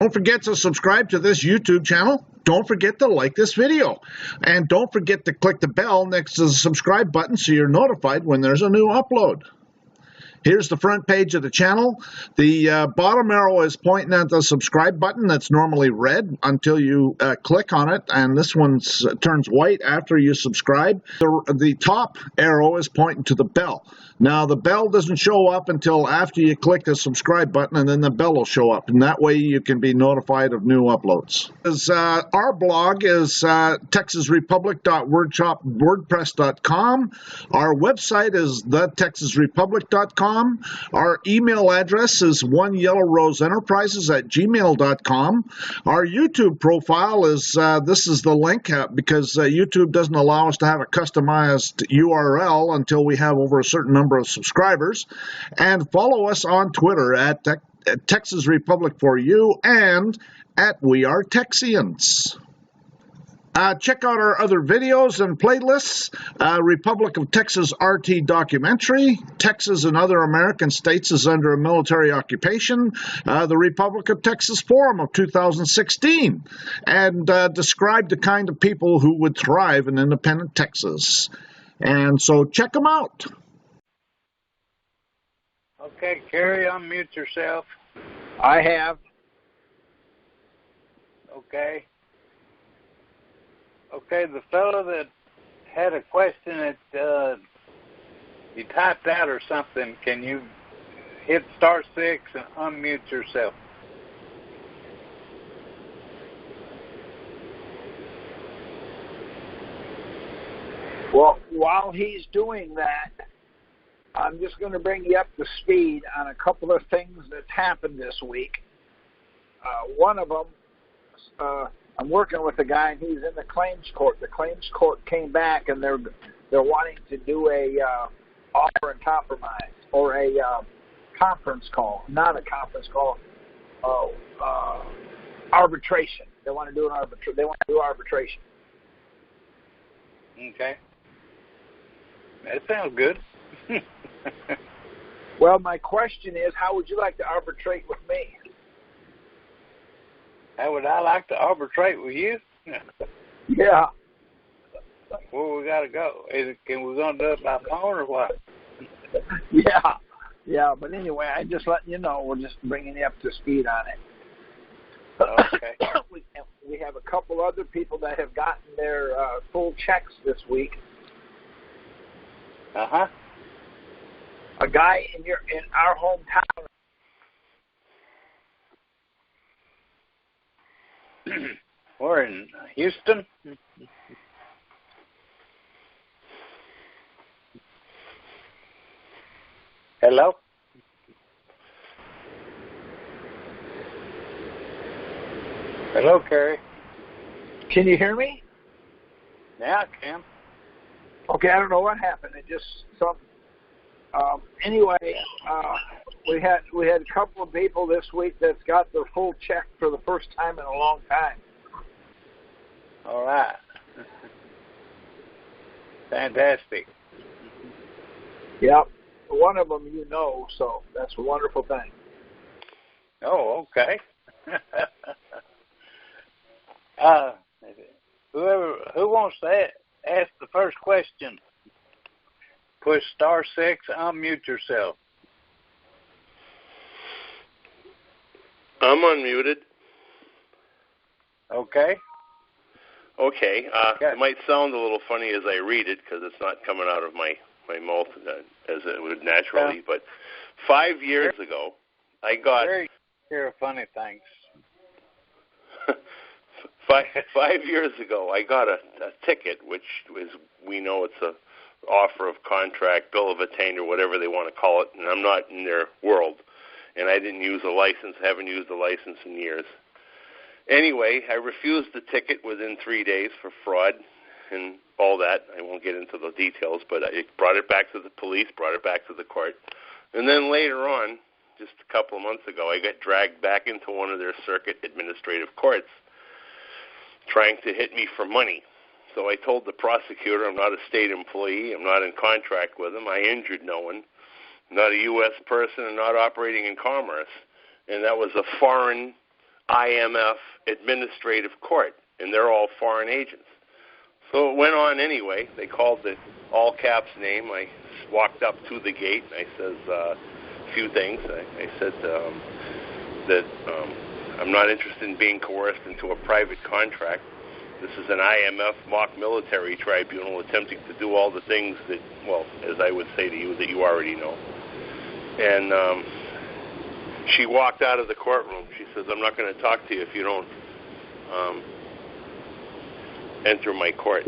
Don't forget to subscribe to this YouTube channel. Don't forget to like this video. And don't forget to click the bell next to the subscribe button so you're notified when there's a new upload. Here's the front page of the channel. The bottom arrow is pointing at the subscribe button that's normally red until you click on it, and this one turns white after you subscribe. The top arrow is pointing to the bell. Now, the bell doesn't show up until after you click the subscribe button, and then the bell will show up, and that way you can be notified of new uploads. Our blog is texasrepublic.wordpress.com. Our website is thetexasrepublic.com. Our email address is oneyellowroseenterprises@gmail.com. Our YouTube profile is, this is the link, because YouTube doesn't allow us to have a customized URL until we have over a certain number of subscribers. And follow us on Twitter at Texas Republic for You and at We Are Texians. Check out our other videos and playlists. Republic of Texas RT documentary. Texas and other American states is under a military occupation. The Republic of Texas Forum of 2016. And describe the kind of people who would thrive in independent Texas. And so check them out. Okay, Carrie, unmute yourself. I have. Okay. Okay, the fellow that had a question that you typed out or something, can you hit *6 and unmute yourself? Well, while he's doing that, I'm just going to bring you up to speed on a couple of things that happened this week. One of them, I'm working with a guy, and he's in the claims court. The claims court came back, and they're wanting to do a offer and compromise, or a conference call, not a conference call, arbitration. They want to do arbitration. Okay, that sounds good. Well, my question is, how would you like to arbitrate with me? How would I like to arbitrate with you? Yeah. Where we got to go? Can we going to do it by phone or what? Yeah. But anyway, I just letting you know, we're just bringing you up to speed on it. Okay. We have a couple other people that have gotten their full checks this week. Uh-huh. A guy in our hometown. We're in Houston. Hello? Hello, Carrie. Can you hear me? Yeah, I can. Okay, I don't know what happened. It just anyway, we had a couple of people this week that's got their full check for the first time in a long time. All right. Fantastic. Yep. One of them you know, so that's a wonderful thing. Oh, okay. Who wants to ask the first question? Push *6, unmute yourself. I'm unmuted. Okay. Okay. It might sound a little funny as I read it because it's not coming out of my mouth as it would naturally. But 5 years ago, I got... Hear funny things. 5 years ago, I got a ticket, which is, we know it's a offer of contract, bill of attainder, whatever they want to call it, and I'm not in their world. And I didn't use a license, haven't used a license in years. Anyway, I refused the ticket within 3 days for fraud and all that. I won't get into the details, but I brought it back to the police, brought it back to the court. And then later on, just a couple of months ago, I got dragged back into one of their circuit administrative courts trying to hit me for money. So I told the prosecutor I'm not a state employee, I'm not in contract with them, I injured no one, I'm not a U.S. person, and not operating in commerce. And that was a foreign IMF administrative court, and they're all foreign agents. So it went on anyway. They called the all caps name. I walked up to the gate, and I says a few things. I said that I'm not interested in being coerced into a private contract. This is an IMF mock military tribunal attempting to do all the things that, well, as I would say to you, that you already know. And she walked out of the courtroom. She says, I'm not going to talk to you if you don't enter my court,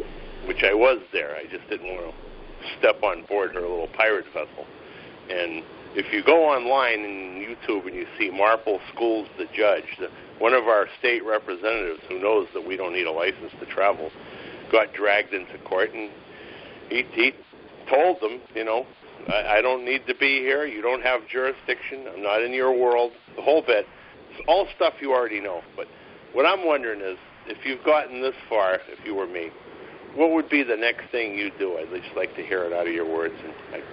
which I was there. I just didn't want to step on board her little pirate vessel. And if you go online in YouTube and you see Marple Schools, the judge, one of our state representatives who knows that we don't need a license to travel, got dragged into court, and he told them, you know, I don't need to be here. You don't have jurisdiction. I'm not in your world. The whole bit. It's all stuff you already know. But what I'm wondering is, if you've gotten this far, if you were me, what would be the next thing you do? I'd just like to hear it out of your words, and I'd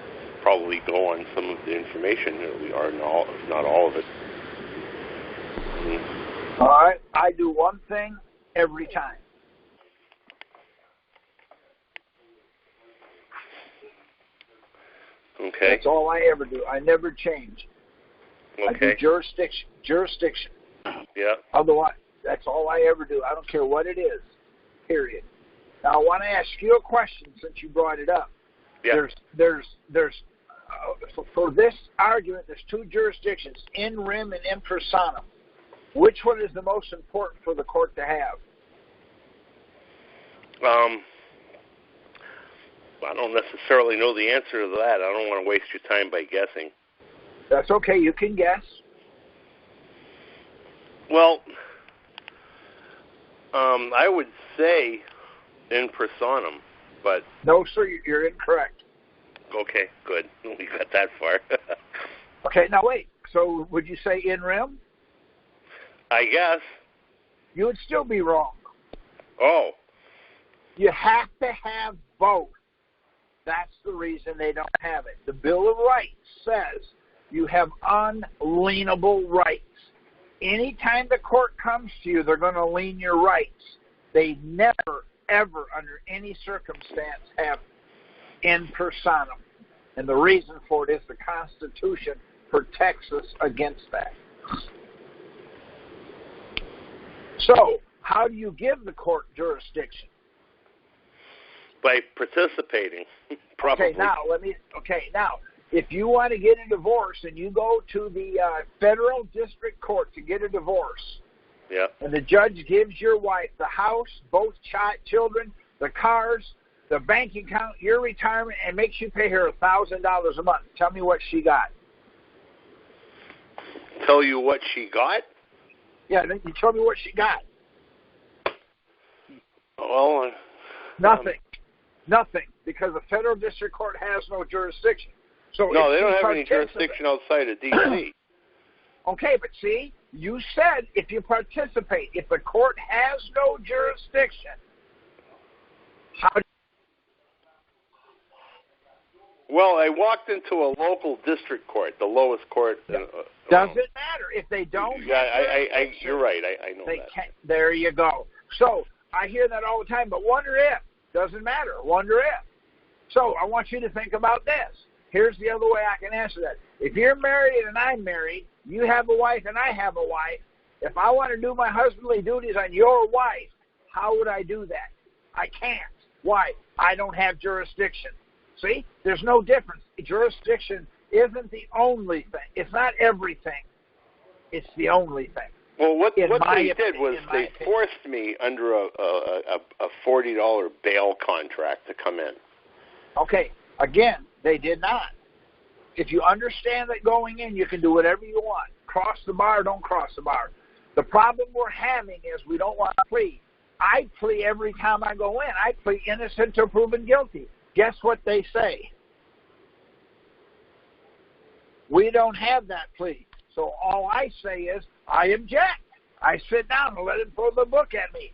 probably go on some of the information, or not all of it. All right. I do one thing every time. Okay. That's all I ever do. I never change. Okay. I do jurisdiction. Yeah. Otherwise, that's all I ever do. I don't care what it is, period. Now, I want to ask you a question since you brought it up. Yeah. For this argument, there's two jurisdictions, in rem and in personam. Which one is the most important for the court to have? I don't necessarily know the answer to that. I don't want to waste your time by guessing. That's okay. You can guess. Well, I would say in personam, but... No, sir, you're incorrect. Okay, good. We got that far. Okay, now wait. So would you say in rem? I guess. You would still be wrong. Oh. You have to have both. That's the reason they don't have it. The Bill of Rights says you have unalienable rights. Anytime the court comes to you, they're going to lien your rights. They never, ever, under any circumstance, have in personam. And the reason for it is the Constitution protects us against that. So, how do you give the court jurisdiction? By participating, probably. Okay, now, if you want to get a divorce and you go to the federal district court to get a divorce, yeah, and the judge gives your wife the house, both children, the cars, the bank account, your retirement, and makes you pay her $1,000 a month. Tell me what she got. Tell you what she got? Yeah, you tell me what she got. Well, Nothing, because the federal district court has no jurisdiction. So no, they don't have any jurisdiction outside of D.C. Okay, but see, you said if you participate, if the court has no jurisdiction, how do Well, I walked into a local district court, the lowest court. Doesn't matter if they don't. Yeah, you're right. I know they that. Can't, there you go. So I hear that all the time, but wonder if. Doesn't matter. Wonder if. So I want you to think about this. Here's the other way I can answer that. If you're married and I'm married, you have a wife and I have a wife, if I want to do my husbandly duties on your wife, how would I do that? I can't. Why? I don't have jurisdiction. See? There's no difference. Jurisdiction isn't the only thing. It's not everything. It's the only thing. Well, what they did was they forced me under a $40 bail contract to come in. Okay. Again, they did not. If you understand that going in, you can do whatever you want. Cross the bar, don't cross the bar. The problem we're having is we don't want to plea. I plea every time I go in. I plead innocent until proven guilty. Guess what they say? We don't have that plea. So all I say is, I object. I sit down and let him throw the book at me.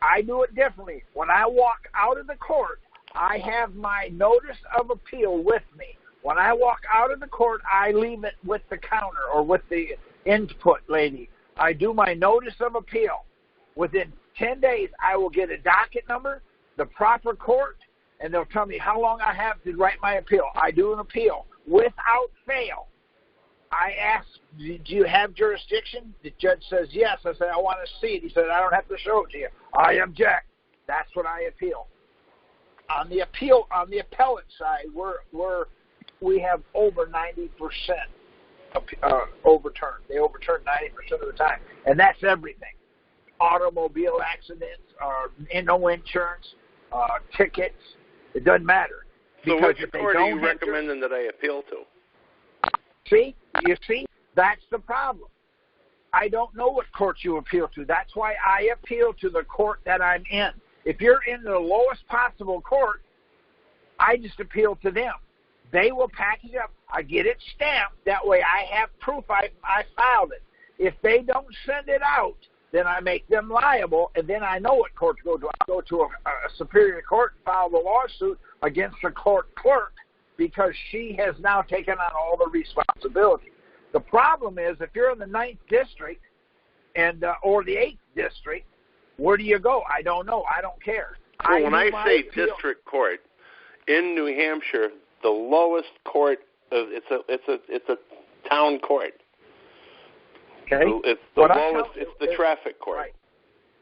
I do it differently. When I walk out of the court, I have my notice of appeal with me. When I walk out of the court, I leave it with the counter or with the input lady. I do my notice of appeal. Within 10 days, I will get a docket number, the proper court, and they'll tell me how long I have to write my appeal. I do an appeal without fail. I ask, do you have jurisdiction? The judge says yes. I said, I want to see it. He said, I don't have to show it to you. I object. That's what I appeal. On the appellate side, we have over 90% overturned. They overturn 90% of the time, and that's everything: automobile accidents, no insurance, tickets. It doesn't matter. So, which court are you recommending that I appeal to? See, that's the problem. I don't know what court you appeal to. That's why I appeal to the court that I'm in. If you're in the lowest possible court, I just appeal to them. They will package up. I get it stamped. That way I have proof I filed it. If they don't send it out, then I make them liable, and then I know what court to go to. I go to a superior court and file the lawsuit against the court clerk because she has now taken on all the responsibility. The problem is if you're in the 9th District and or the 8th District, where do you go? I don't know. I don't care. Well, when I say district court in New Hampshire, the lowest court it's a town court. Okay. It's the lowest. It's the traffic court. Right.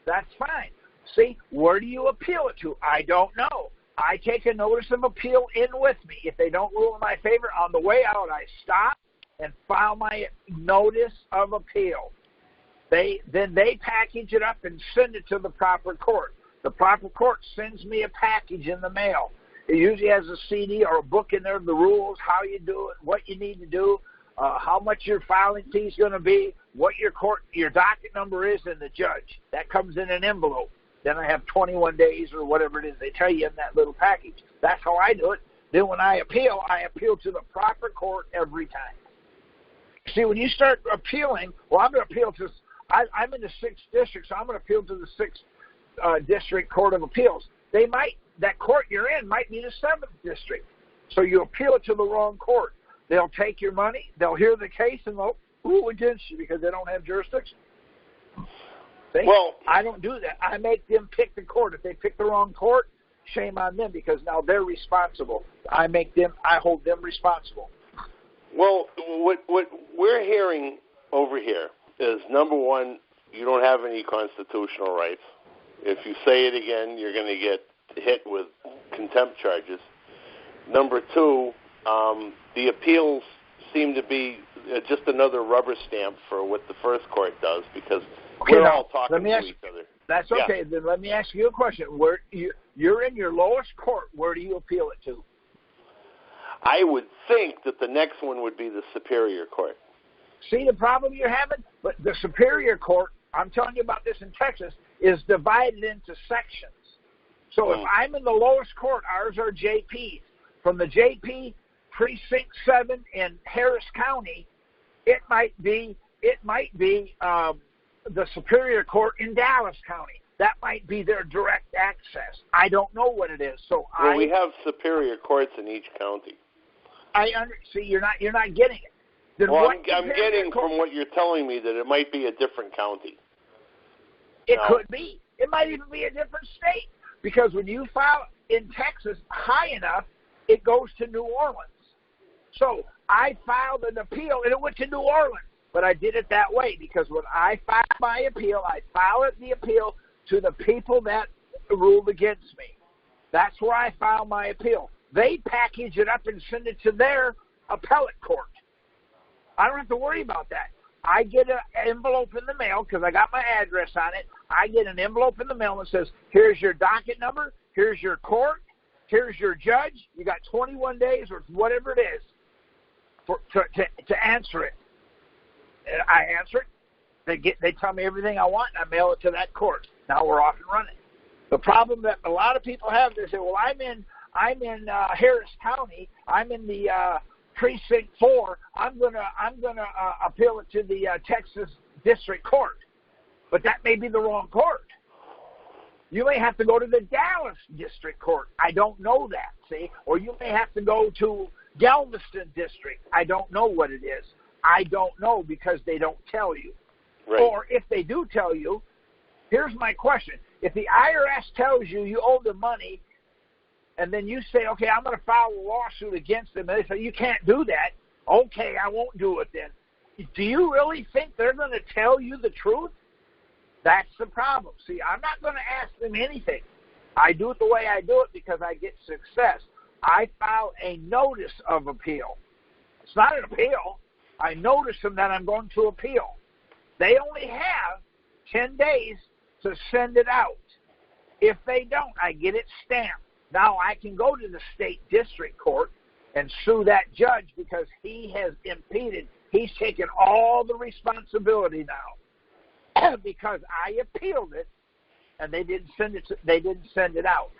That's fine. See, where do you appeal it to? I don't know. I take a notice of appeal in with me. If they don't rule in my favor, on the way out, I stop and file my notice of appeal. Then they package it up and send it to the proper court. The proper court sends me a package in the mail. It usually has a CD or a book in there, the rules, how you do it, what you need to do, how much your filing fee is going to be, what your docket number is, and the judge. That comes in an envelope. Then I have 21 days or whatever it is they tell you in that little package. That's how I do it. Then when I appeal to the proper court every time. See, when you start appealing, well, I'm going to appeal to, I'm in the 6th District, so I'm going to appeal to the 6th District Court of Appeals. That court you're in might be the 7th District. So you appeal it to the wrong court. They'll take your money, they'll hear the case, and they'll rule against you because they don't have jurisdiction. See? Well, I don't do that. I make them pick the court. If they pick the wrong court, shame on them because now they're responsible. I hold them responsible. Well, what we're hearing over here is, number one, you don't have any constitutional rights. If you say it again, you're going to get hit with contempt charges. Number two, the appeals seem to be just another rubber stamp for what the first court does because we're all talking to each other. That's okay. Yeah. Then let me ask you a question. Where you're in your lowest court, where do you appeal it to? I would think that the next one would be the Superior Court. See the problem you're having? But the Superior Court, I'm telling you about this in Texas, is divided into sections. So if I'm in the lowest court, ours are JPs. From the JP Precinct 7 in Harris County, it might be the Superior Court in Dallas County. That might be their direct access. I don't know what it is. So we have superior courts in each county. See, you're not getting it. Then well, I'm getting from what you're telling me that it might be a different county. It could be. It might even be a different state. Because when you file in Texas high enough, it goes to New Orleans. So I filed an appeal, and it went to New Orleans. But I did it that way because when I file my appeal, I file the appeal to the people that ruled against me. That's where I file my appeal. They package it up and send it to their appellate court. I don't have to worry about that. I get an envelope in the mail because I got my address on it. I get an envelope in the mail that says, here's your docket number, here's your court, here's your judge. You got 21 days or whatever it is to answer it. And I answer it. They tell me everything I want, and I mail it to that court. Now we're off and running. The problem that a lot of people have, they say, well, I'm in Harris County. I'm in the Precinct 4. I'm gonna appeal it to the Texas District Court, but that may be the wrong court. You may have to go to the Dallas District Court. I don't know that. See, or you may have to go to Galveston District. I don't know what it is. I don't know because they don't tell you. Right. Or if they do tell you, here's my question. If the IRS tells you you owe them money, and then you say, okay, I'm going to file a lawsuit against them, and they say, you can't do that, okay, I won't do it then. Do you really think they're going to tell you the truth? That's the problem. See, I'm not going to ask them anything. I do it the way I do it because I get success. I file a notice of appeal. It's not an appeal. I notice them that I'm going to appeal. They only have 10 days to send it out. If they don't, I get it stamped. Now I can go to the state district court and sue that judge because he has impeded. He's taken all the responsibility now because I appealed it and they didn't send it out.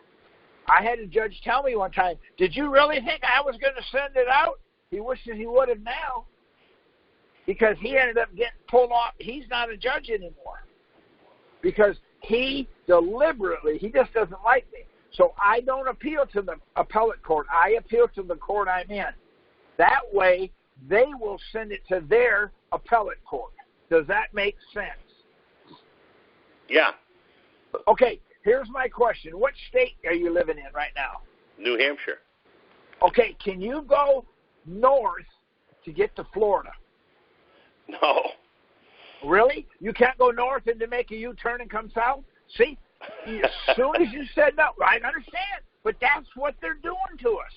I had a judge tell me one time, did you really think I was going to send it out? He wishes he would have now because he ended up getting pulled off. He's not a judge anymore because he deliberately, he just doesn't like me. So I don't appeal to the appellate court. I appeal to the court I'm in. That way, they will send it to their appellate court. Does that make sense? Yeah. Okay, here's my question. What state are you living in right now? New Hampshire. Okay, can you go north to get to Florida? No. Really? You can't go north and to make a U-turn and come south? See? As soon as you said no, I understand, but that's what they're doing to us.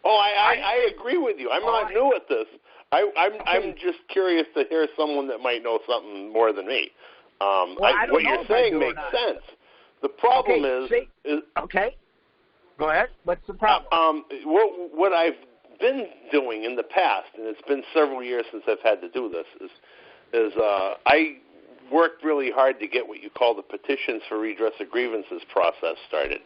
Oh, I agree with you. I'm not new at this. I'm just curious to hear someone that might know something more than me. What you're saying makes sense. The problem is okay. Go ahead. What's the problem? What I've been doing in the past, and it's been several years since I've had to do this, is I worked really hard to get what you call the petitions for redress of grievances process started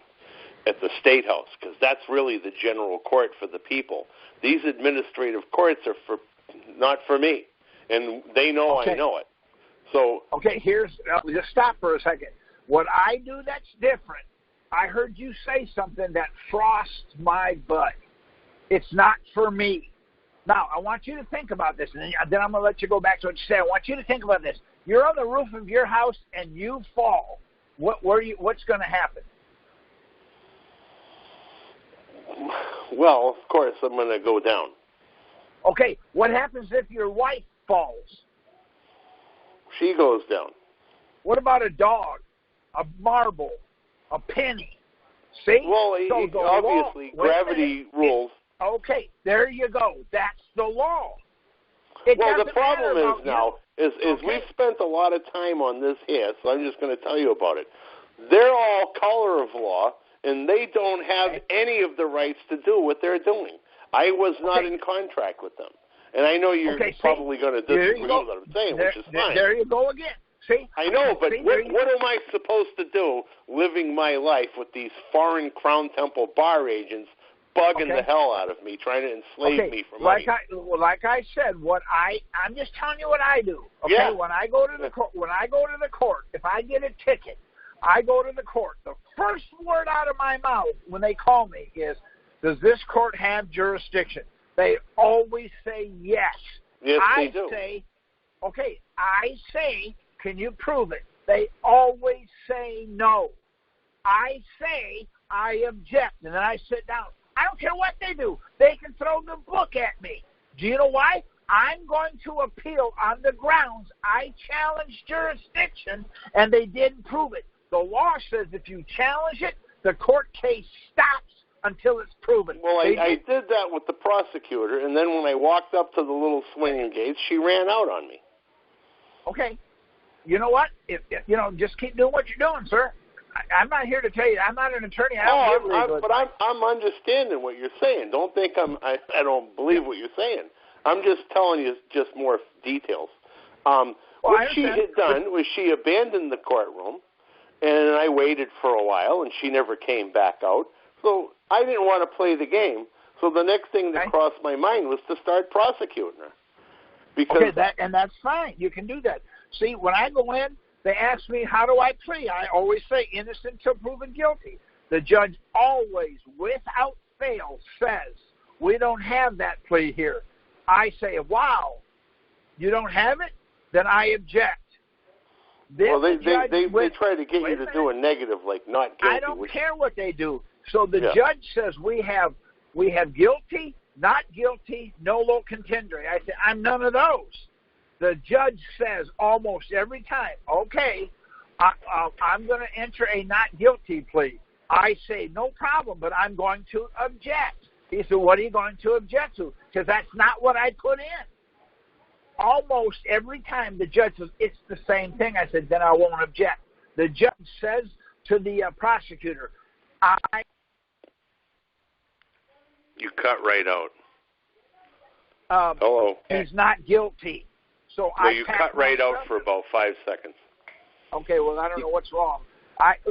at the State House, because that's really the general court for the people. These administrative courts are not for me, and they know I know it. So okay, just stop for a second. What I do that's different, I heard you say something that frosts my butt. It's not for me. Now, I want you to think about this, and then I'm going to let you go back to what you said. I want you to think about this. You're on the roof of your house and you fall. What's going to happen? Well, of course, I'm going to go down. Okay, what happens if your wife falls? She goes down. What about a dog, a marble, a penny? See? Well, obviously, gravity rules. Okay, there you go. That's the law. Well, the problem is now, we've spent a lot of time on this here, so I'm just going to tell you about it. They're all color of law, and they don't have any of the rights to do what they're doing. I was not in contract with them. And I know you're probably going to disagree with what I'm saying, which is fine. There you go again. See? I know, but what am I supposed to do living my life with these foreign Crown Temple bar agents bugging the hell out of me, trying to enslave me for money? Like I said, I'm just telling you what I do. Okay, yeah. When I go to the court, if I get a ticket, I go to the court. The first word out of my mouth when they call me is, "Does this court have jurisdiction?" They always say yes. Yes, they do. I say, "Can you prove it?" They always say no. I say, "I object," and then I sit down. I don't care what they do. They can throw the book at me. Do you know why? I'm going to appeal on the grounds I challenged jurisdiction, and they didn't prove it. The law says if you challenge it, the court case stops until it's proven. Well, I did that with the prosecutor, and then when I walked up to the little swinging gates, she ran out on me. Okay. You know what? Just keep doing what you're doing, sir. I'm not here to tell you. I'm not an attorney. But I'm understanding what you're saying. Don't think I don't believe what you're saying. I'm just telling you just more details. What she had done was she abandoned the courtroom, and I waited for a while, and she never came back out. So I didn't want to play the game. So the next thing that crossed my mind was to start prosecuting her. Because that's fine. You can do that. See, when I go in, they ask me, how do I plea? I always say innocent till proven guilty. The judge always, without fail, says, we don't have that plea here. I say, wow, you don't have it? Then I object. Then they judge try to get you to do a negative, like not guilty. I don't care what they do. So the Yeah. judge says we have guilty, not guilty, nolo contendere. I say I'm none of those. The judge says almost every time, okay, I'm going to enter a not guilty plea. I say no problem, but I'm going to object. He said, what are you going to object to? Because that's not what I put in. Almost every time the judge says, it's the same thing. I said, then I won't object. The judge says to the prosecutor, You cut right out. Hello. He's not guilty. So you cut right out for about 5 seconds. Okay, well, I don't know what's wrong.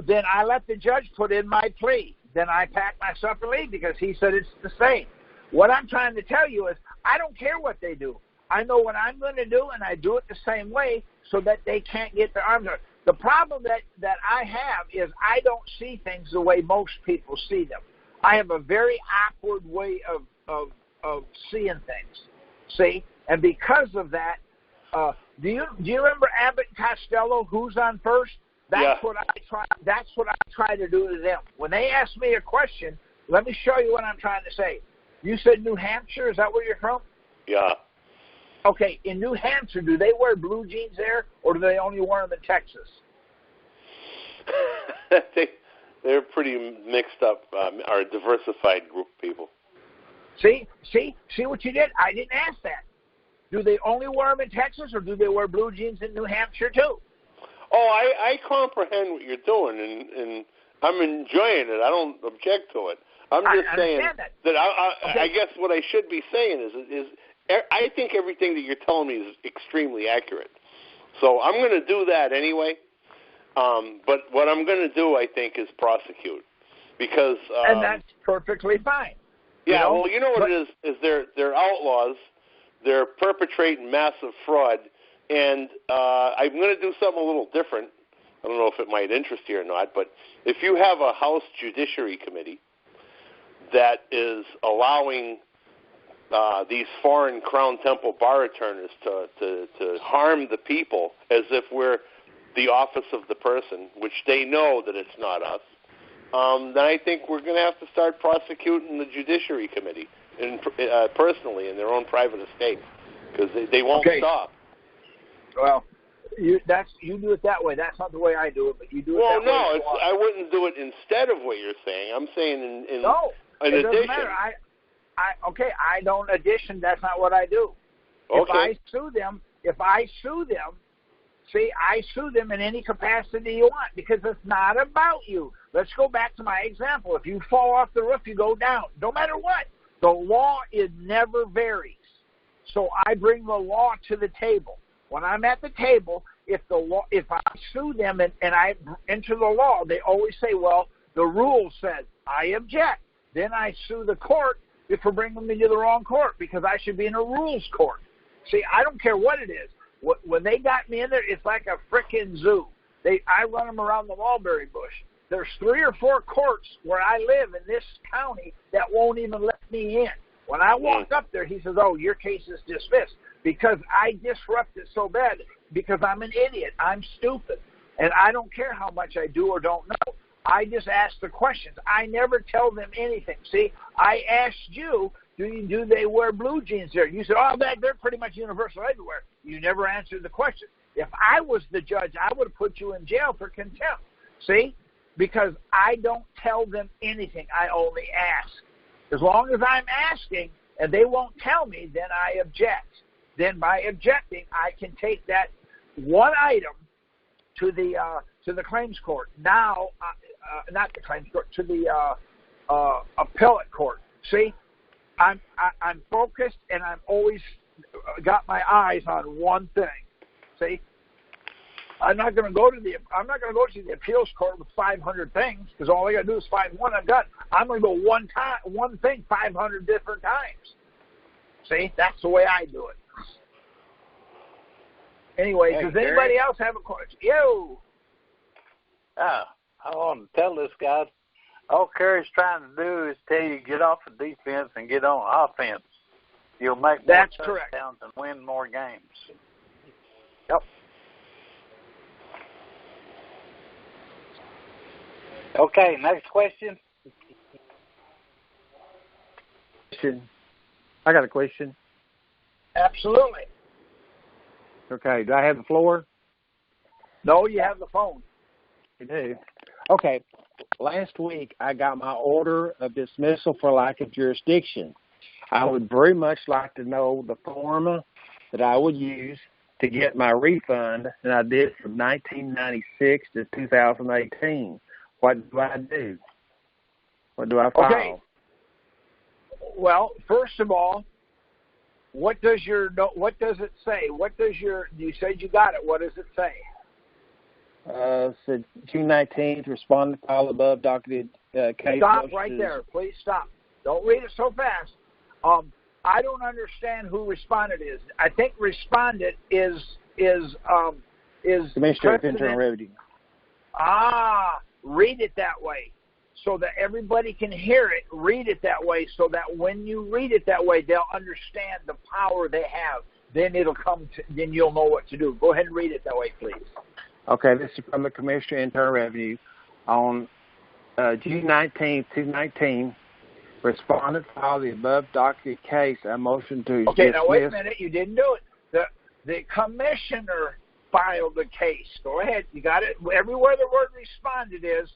Then I let the judge put in my plea. Then I packed myself and leave because he said it's the same. What I'm trying to tell you is I don't care what they do. I know what I'm going to do, and I do it the same way so that they can't get their arms around. The problem that I have is I don't see things the way most people see them. I have a very awkward way of seeing things. See? And because of that, do you remember Abbott and Costello, Who's on First? That's what I try to do to them. When they ask me a question, let me show you what I'm trying to say. You said New Hampshire. Is that where you're from? Yeah. Okay, in New Hampshire, do they wear blue jeans there, or do they only wear them in Texas? They're pretty mixed up, are a diversified group of people. See what you did? I didn't ask that. Do they only wear them in Texas, or do they wear blue jeans in New Hampshire too? Oh, I comprehend what you're doing, and I'm enjoying it. I don't object to it. I'm just saying that I guess what I should be saying is I think everything that you're telling me is extremely accurate. So I'm going to do that anyway. But what I'm going to do, I think, is prosecute because and that's perfectly fine. Yeah, well, you know what it is they're outlaws. They're perpetrating massive fraud, and I'm going to do something a little different. I don't know if it might interest you or not, but if you have a House Judiciary Committee that is allowing these foreign Crown Temple bar attorneys to harm the people as if we're the office of the person, which they know that it's not us, then I think we're going to have to start prosecuting the Judiciary Committee personally in their own private estate because they won't stop. Well, you do it that way. That's not the way I do it, but you do it that way. Well, no, I wouldn't do it instead of what you're saying. I'm saying in addition. Doesn't matter. I don't addition. That's not what I do. Okay. If I sue them, see, I sue them in any capacity you want because it's not about you. Let's go back to my example. If you fall off the roof, you go down. No matter what, the law never varies. So I bring the law to the table. When I'm at the table, if I sue them and I enter the law, they always say, well, the rule says I object. Then I sue the court for bringing me to the wrong court because I should be in a rules court. See, I don't care what it is. When they got me in there, it's like a frickin' zoo. I run them around the mulberry bush. There's 3 or 4 courts where I live in this county that won't even let me in. When I walk up there, he says, oh, your case is dismissed because I disrupt it so bad because I'm an idiot. I'm stupid. And I don't care how much I do or don't know. I just ask the questions. I never tell them anything. See, I asked you, do they wear blue jeans there? You said, oh, they're pretty much universal everywhere. You never answered the question. If I was the judge, I would have put you in jail for contempt. See? Because I don't tell them anything. I only ask. As long as I'm asking and they won't tell me, then I object. Then by objecting, I can take that one item to the claims court. Now, not the claims court, to the appellate court. See? I'm focused and I'm always got my eyes on one thing. See, I'm not going to go to the appeals court with 500 things because all I got to do is find one. I'm done. I'm going to go one thing 500 different times. See, that's the way I do it. Anyway, does anybody else have a question? Yo. I want to tell this guy. All Kerry's trying to do is tell you get off the defense and get on offense. You'll make more touchdowns and win more games. Yep. Okay, next question. I got a question. Absolutely. Okay, do I have the floor? No, you have the phone. You do. Okay, last week I got my order of dismissal for lack of jurisdiction. I would very much like to know the form that I would use to get my refund that I did from 1996 to 2018. What do I do? What do I file? Okay. Well, first of all, what does it say? You said you got it. What does it say? Said June 19th, respondent file above docketed case. Stop right there. Please stop. Don't read it so fast. I don't understand who respondent is. I think respondent is Commissioner of Internal Revenue. Read it that way so that everybody can hear it. Read it that way so that when you read it that way, they'll understand the power they have. Then then you'll know what to do. Go ahead and read it that way, please. Okay, this is from the Commissioner of Internal Revenue. On June 19th, 2019, respondent filed the above docketed case. I motion to Okay, dismiss. now wait a minute. You didn't do it. The commissioner filed the case. Go ahead. You got it. Everywhere the word responded is,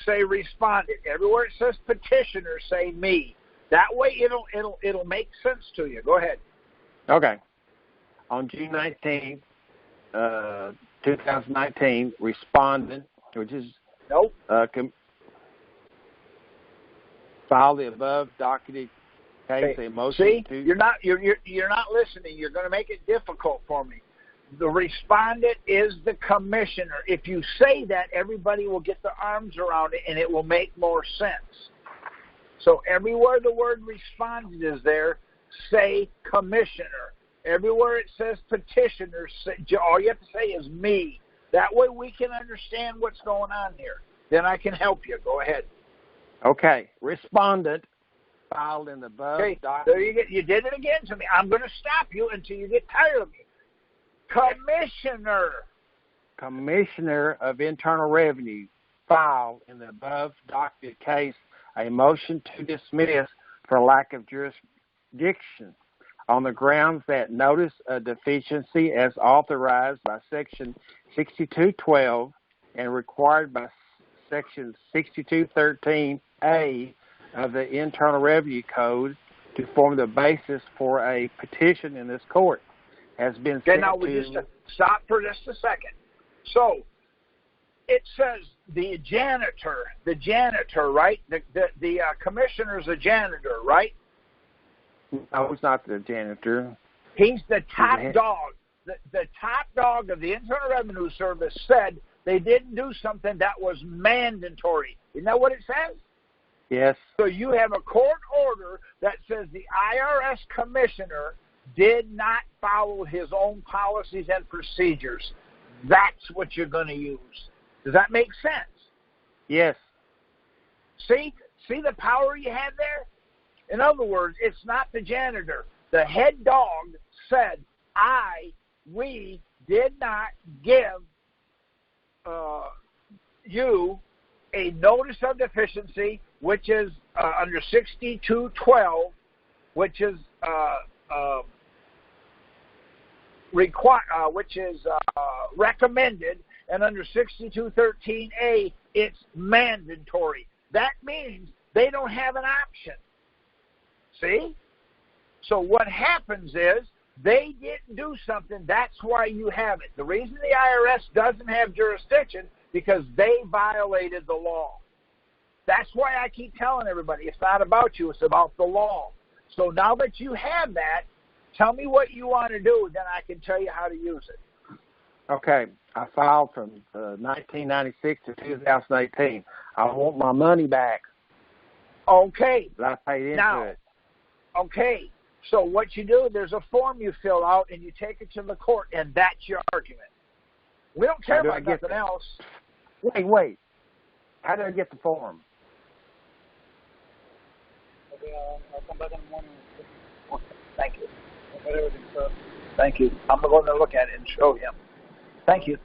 say responded. Everywhere it says petitioner, say me. That way it'll make sense to you. Go ahead. Okay. On June 19th, 2019, respondent, which is Nope. filed the above docketed case. Okay. A motion See, to. you're not listening. You're going to make it difficult for me. The respondent is the commissioner. If you say that, everybody will get their arms around it, and it will make more sense. So everywhere the word respondent is there, say commissioner. Everywhere it says petitioner, all you have to say is me. That way we can understand what's going on here. Then I can help you. Go ahead. Okay. Respondent filed in the above document. There you did it again to me. I'm going to stop you until you get tired of me. Commissioner of Internal Revenue filed in the above docketed case a motion to dismiss for lack of jurisdiction on the grounds that notice of deficiency as authorized by Section 6212 and required by Section 6213A of the Internal Revenue Code to form the basis for a petition in this court has been sent now we just stop for just a second. So it says the janitor, right? The commissioner's a janitor, right? No, he's not the janitor. He's the top dog. The top dog of the Internal Revenue Service said they didn't do something that was mandatory. Isn't that what it says? Yes. So you have a court order that says the IRS commissioner did not follow his own policies and procedures. That's what you're going to use. Does that make sense? Yes. See the power you had there? In other words, it's not the janitor. The head dog said, we did not give you a notice of deficiency, which is under 6212, which is recommended, and under 6213A, it's mandatory. That means they don't have an option. See? So what happens is they didn't do something. That's why you have it. The reason the IRS doesn't have jurisdiction because they violated the law. That's why I keep telling everybody it's not about you. It's about the law. So now that you have that, tell me what you want to do, then I can tell you how to use it. Okay. I filed from 1996 to 2018. I want my money back. Okay. That I paid into it. Okay. So what you do, there's a form you fill out, and you take it to the court, and that's your argument. We don't care about nothing else. Wait. How do I get the form? I'll come back in the morning. Thank you. Thank you. I'm going to look at it and show him. Thank you.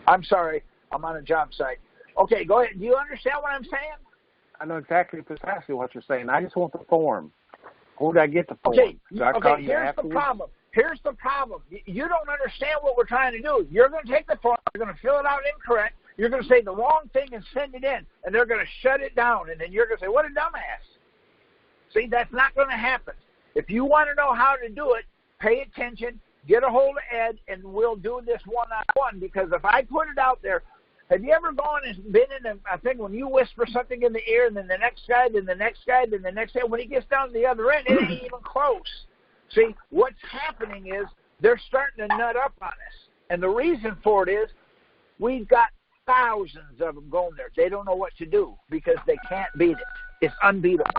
I'm sorry. I'm on a job site. Okay, go ahead. Do you understand what I'm saying? I know precisely what you're saying. I just want the form. Where did I get the form? Okay, So I call you here's afterwards? the problem. Here's the problem. You don't understand what we're trying to do. You're going to take the form, you're going to fill it out incorrect, you're going to say the wrong thing and send it in, and they're going to shut it down, and then you're going to say, what a dumbass. See, that's not going to happen. If you want to know how to do it, pay attention, get a hold of Ed, and we'll do this one-on-one, because if I put it out there, have you ever gone and been in a thing when you whisper something in the ear, and then the next guy, then the next guy, then the next guy, when he gets down to the other end, it ain't even close. See, what's happening is they're starting to nut up on us. And the reason for it is we've got thousands of them going there. They don't know what to do because they can't beat it. It's unbeatable.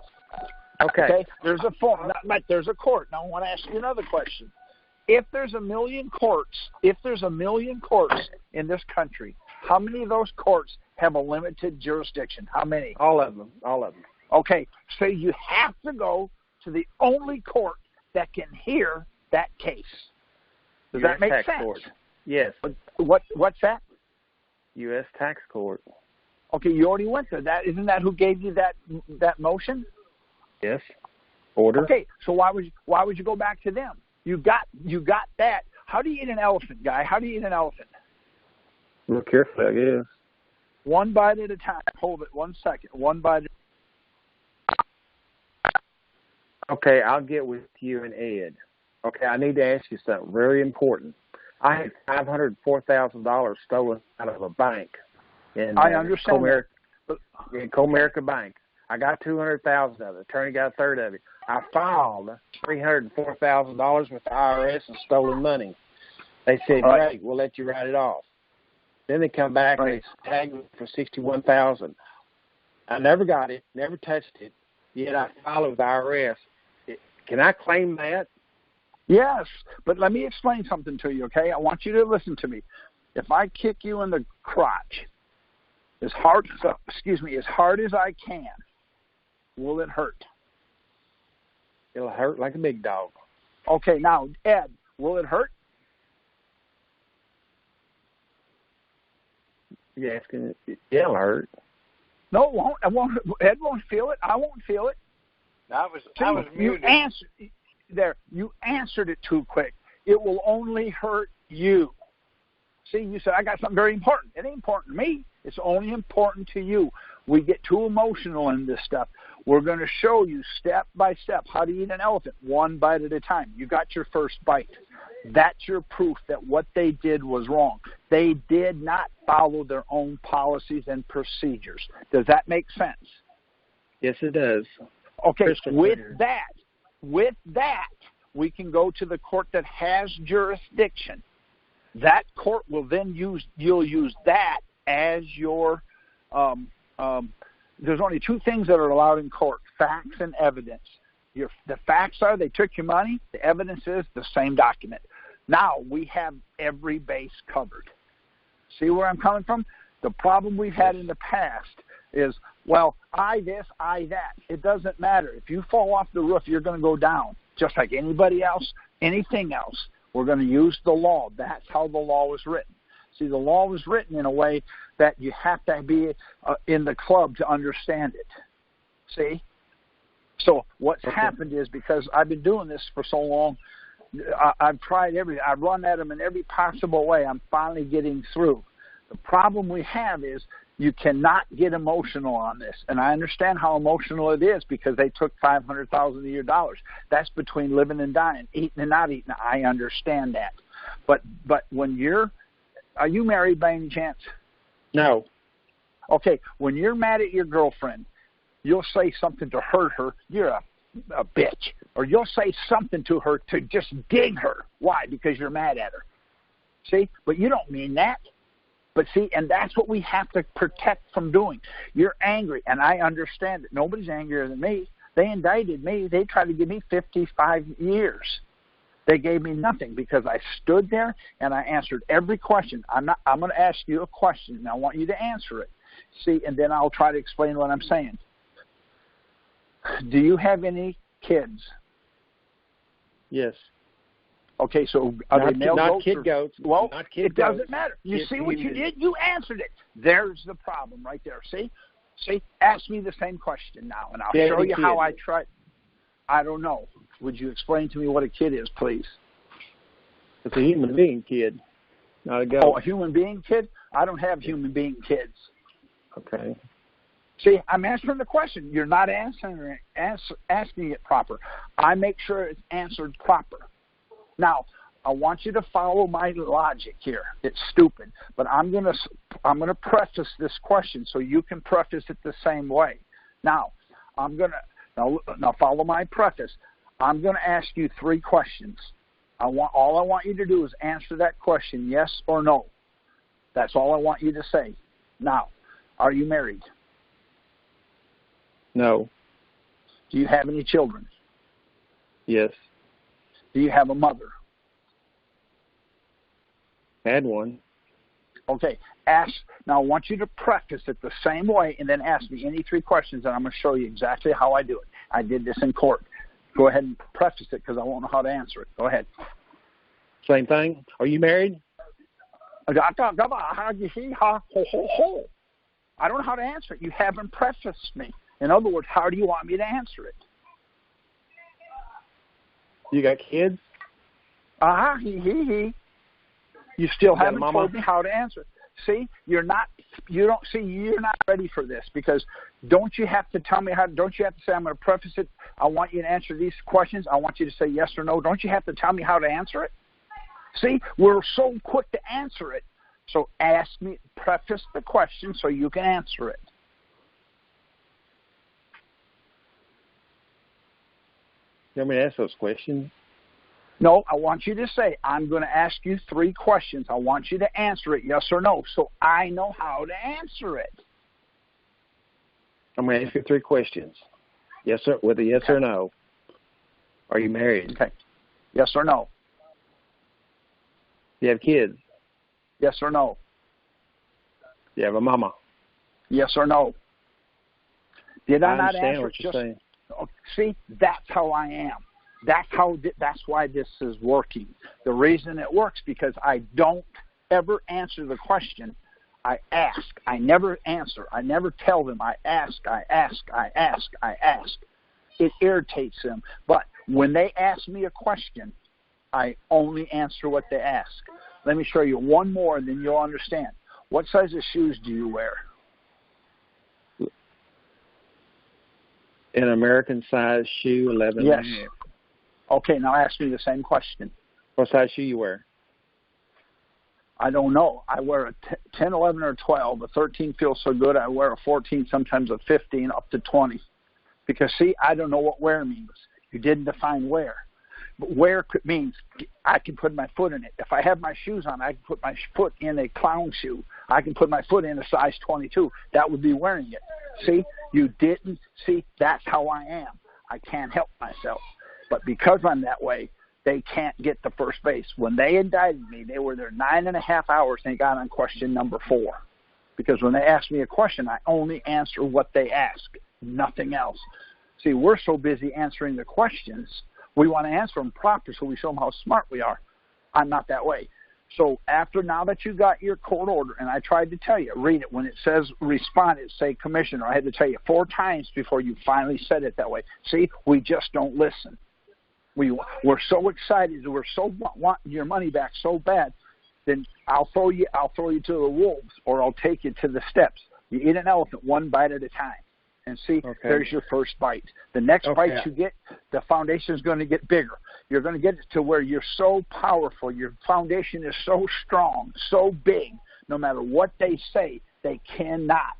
Okay? There's a form, but there's a court. Now I want to ask you another question. If there's a million courts in this country, how many of those courts have a limited jurisdiction? How many? All of them. Okay, so you have to go to the only court that can hear that case. Does that make sense? Court. Yes. What's that? U.S. Tax Court. Okay, you already went there. Isn't that who gave you that motion? Yes. Order. Okay, so why would you go back to them? You got that. How do you eat an elephant, guy? How do you eat an elephant? Real carefully, I guess. One bite at a time. Hold it 1 second. One bite. Okay, I'll get with you and Ed. Okay, I need to ask you something very important. I had $504,000 stolen out of a bank in I understand in Comerica Bank. I got $200,000 of it. Attorney got a third of it. I filed $304,000 with the IRS and stolen money. They said, "Great, we'll let you write it off." Then they come back and they tagged me for $61,000. I never got it, never touched it. Yet I filed with the IRS. Can I claim that? Yes, but let me explain something to you, okay? I want you to listen to me. If I kick you in the crotch as hard as I can, will it hurt? It'll hurt like a big dog. Okay, now, Ed, will it hurt? Yeah, it'll hurt. No, it won't. Ed won't feel it. I won't feel it. I was muted. You answered it too quick. It will only hurt you. See, you said, I got something very important. It ain't important to me. It's only important to you. We get too emotional in this stuff. We're going to show you step by step how to eat an elephant, one bite at a time. You got your first bite. That's your proof that what they did was wrong. They did not follow their own policies and procedures. Does that make sense? Yes, it does. Okay, with that, we can go to the court that has jurisdiction. That court will then you'll use that as your, there's only two things that are allowed in court, facts and evidence. The facts are they took your money. The evidence is the same document. Now we have every base covered. See where I'm coming from? The problem we've had in the past is, well, I this, I that. It doesn't matter. If you fall off the roof, you're going to go down, just like anybody else, anything else. We're going to use the law. That's how the law was written. See, the law was written in a way that you have to be in the club to understand it. See? So what's happened is, because I've been doing this for so long, I've tried everything. I've run at them in every possible way. I'm finally getting through. The problem we have is you cannot get emotional on this. And I understand how emotional it is because they took $500,000 of your dollars. That's between living and dying, eating and not eating. I understand that. But when are you married by any chance? No. Okay, when you're mad at your girlfriend, you'll say something to hurt her. You're a bitch. Or you'll say something to her to just dig her. Why? Because you're mad at her. See? But you don't mean that. But see, and that's what we have to protect from doing. You're angry, and I understand it. Nobody's angrier than me. They indicted me. They tried to give me 55 years. They gave me nothing because I stood there and I answered every question. I'm going to ask you a question, and I want you to answer it. See, and then I'll try to explain what I'm saying. Do you have any kids? Yes. Okay, so are they male not goats? Kid goats. Well, not kid it goats. doesn't matter. You Kid see what you community. did? You answered it. There's the problem right there. See? Ask me the same question now, and I'll show you how I tried. I don't know. Would you explain to me what a kid is, please? It's a human being kid, not a goat. Oh, a human being kid? I don't have human being kids. Okay. See, I'm answering the question. You're not asking it proper. I make sure it's answered proper. Now, I want you to follow my logic here. It's stupid, but I'm gonna preface this question so you can preface it the same way. Now, now follow my preface. I'm gonna ask you 3 questions. All I want you to do is answer that question, yes or no. That's all I want you to say. Now, are you married? No. Do you have any children? Yes. Do you have a mother? Had one. Okay. Now, I want you to practice it the same way and then ask me any 3 questions, and I'm going to show you exactly how I do it. I did this in court. Go ahead and preface it because I won't know how to answer it. Go ahead. Same thing. Are you married? I don't know how to answer it. You haven't prefaced me. In other words, how do you want me to answer it? You got kids? You still haven't told me how to answer it. See, you're not ready for this because don't you have to tell me how? Don't you have to say I'm going to preface it? I want you to answer these questions. I want you to say yes or no. Don't you have to tell me how to answer it? See, we're so quick to answer it. So preface the question so you can answer it. You want me to ask those questions? No, I want you to say, I'm going to ask you 3 questions. I want you to answer it, yes or no, so I know how to answer it. I'm going to ask you 3 questions. Yes, sir, with a yes or no. Are you married? Okay. Yes or no? Do you have kids? Yes or no? Do you have a mama? Yes or no? Did I not understand answer what you're saying. See, that's how I am. That's why this is working. The reason it works because I don't ever answer the question. I ask. I never answer. I never tell them. I ask. It irritates them. But when they ask me a question, I only answer what they ask. Let me show you one more, and then you'll understand. What size of shoes do you wear? An American size shoe, 11 Yes. and a half. Okay, now ask me the same question. What size shoe you wear? I don't know. I wear a 10, 11, or 12. A 13 feels so good, I wear a 14, sometimes a 15, up to 20. Because, see, I don't know what wear means. You didn't define wear. But wear means I can put my foot in it. If I have my shoes on, I can put my foot in a clown shoe. I can put my foot in a size 22. That would be wearing it. See, you didn't. See, that's how I am. I can't help myself. But because I'm that way, they can't get to first base. When they indicted me, they were there 9.5 hours and they got on question number 4. Because when they ask me a question, I only answer what they ask, nothing else. See, we're so busy answering the questions, we want to answer them proper so we show them how smart we are. I'm not that way. So now that you got your court order, and I tried to tell you, read it. When it says respondent, say commissioner. I had to tell you 4 times before you finally said it that way. See, we just don't listen. We're so excited. We're so want your money back so bad. Then I'll throw you to the wolves, or I'll take you to the steps. You eat an elephant 1 bite at a time. And see, There's your first bite. The next bite you get, the foundation is going to get bigger. You're going to get it to where you're so powerful. Your foundation is so strong, so big. No matter what they say, they cannot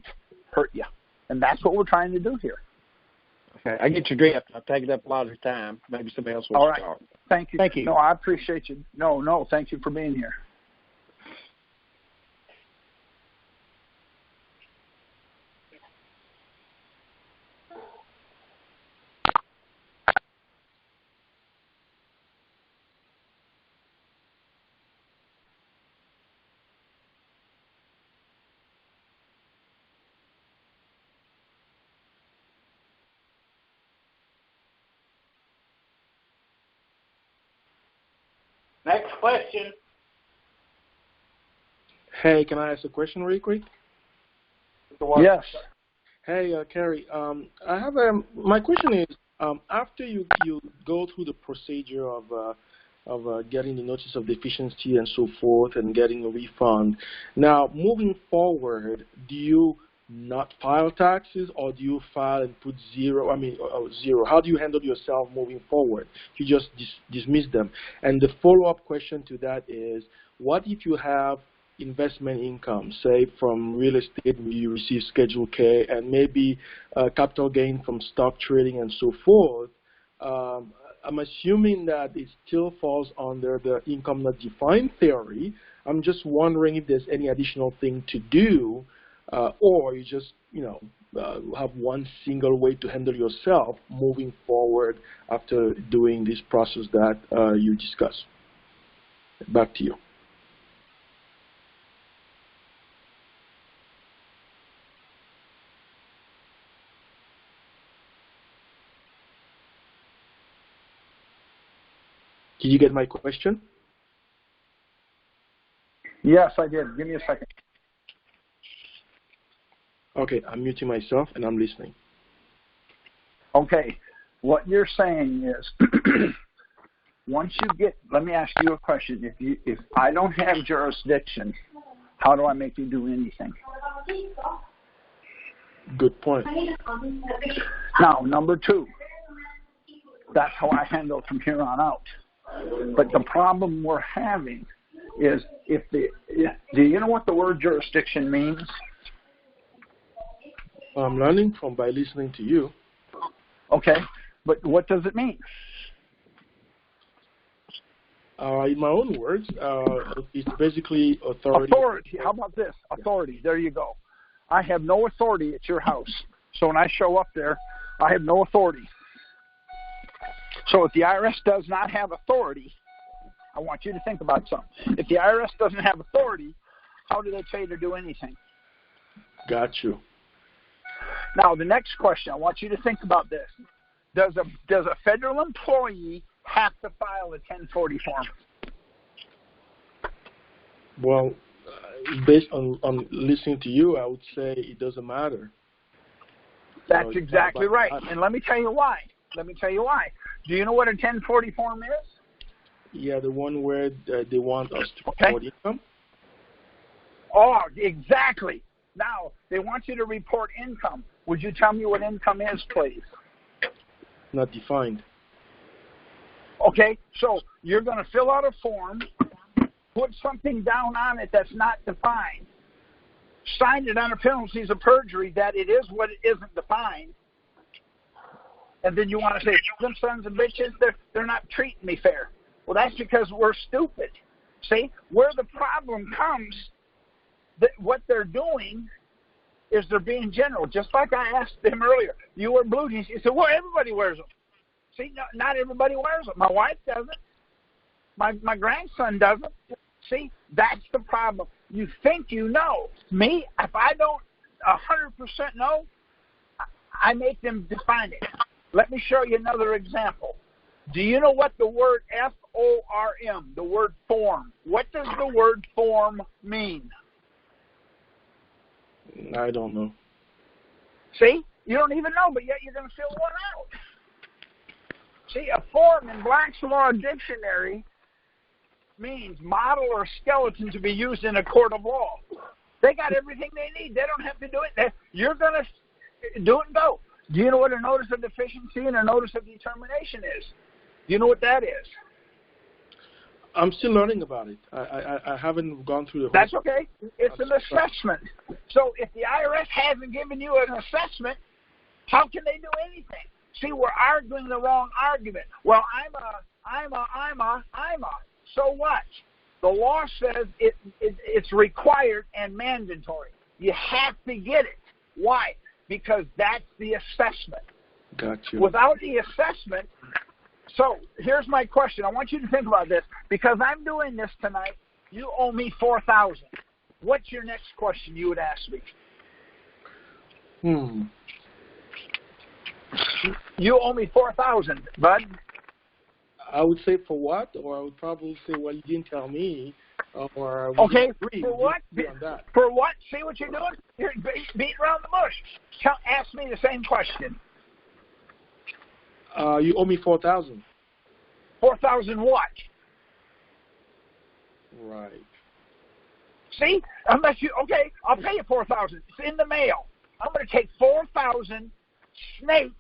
hurt you. And that's what we're trying to do here. Okay, I get your drift. I've taken up a lot of your time. Maybe somebody else wants to talk. Thank you. Thank you. No, I appreciate you. No, thank you for being here. Next question. Hey, can I ask a question really quick? Yes. Hey, Kerry. I have my question is after you go through the procedure of getting the notice of deficiency and so forth and getting a refund. Now, moving forward, do you not file taxes or do you file and put zero? I mean, zero. How do you handle yourself moving forward? You just dismiss them. And the follow-up question to that is, what if you have investment income, say from real estate, you receive Schedule K, and maybe capital gain from stock trading and so forth? I'm assuming that it still falls under the income not defined theory. I'm just wondering if there's any additional thing to do, or you just, have one single way to handle yourself moving forward after doing this process that you discussed. Back to you. Did you get my question? Yes, I did. Give me a second. Okay, I'm muting myself and I'm listening. Okay, what you're saying is, once you get, let me ask you a question. If I don't have jurisdiction, how do I make you do anything? Good point. Now, number two, that's how I handle it from here on out. But the problem we're having is do you know what the word jurisdiction means? I'm learning by listening to you. Okay, but what does it mean? In my own words, it's basically authority. Authority. How about this? Authority. There you go. I have no authority at your house. So when I show up there, I have no authority. So if the IRS does not have authority, I want you to think about something. If the IRS doesn't have authority, how do they pay to do anything? Got you. Now, the next question, I want you to think about this. Does a federal employee have to file a 1040 form? Well, based on listening to you, I would say it doesn't matter. That's exactly right. And let me tell you why. Do you know what a 1040 form is? Yeah, the one where they want us to report income. Oh, exactly. Now, they want you to report income. Would you tell me what income is, please? Not defined. Okay, so you're going to fill out a form, put something down on it that's not defined, sign it under penalties of perjury that it is what it isn't defined, and then you want to say, them sons of bitches, they're not treating me fair. Well, that's because we're stupid. See, where the problem comes, that what they're doing is they're being general. Just like I asked them earlier, you wear blue jeans. He said, well, everybody wears them. See, not everybody wears them. My wife doesn't. My grandson doesn't. See, that's the problem. You think you know. Me, if I don't 100% know, I make them define it. Let me show you another example. Do you know what the word F-O-R-M, the word form, what does the word form mean? I don't know. See? You don't even know, but yet you're going to fill one out. See, a form in Black's Law Dictionary means model or skeleton to be used in a court of law. They got everything they need. They don't have to do it. You're going to do it and go. Do you know what a notice of deficiency and a notice of determination is? Do you know what that is? I'm still learning about it. I haven't gone through the whole. That's okay. It's an assessment. So if the IRS hasn't given you an assessment, how can they do anything? See, we're arguing the wrong argument. Well, I'm a. So what? The law says it's required and mandatory. You have to get it. Why? Because that's the assessment. Got you. Without the assessment, so here's my question. I want you to think about this. Because I'm doing this tonight, you owe me $4,000. What's your next question you would ask me? You owe me $4,000, bud. I would say for what, or I would probably say, well, you didn't tell me, or Okay, agree. for what? On that. For what? See what you're doing? You're beating around the bush. Ask me the same question. You owe me 4,000. 4,000 what? Right. See, unless you I'll pay you 4,000. It's in the mail. I'm going to take 4,000 snakes,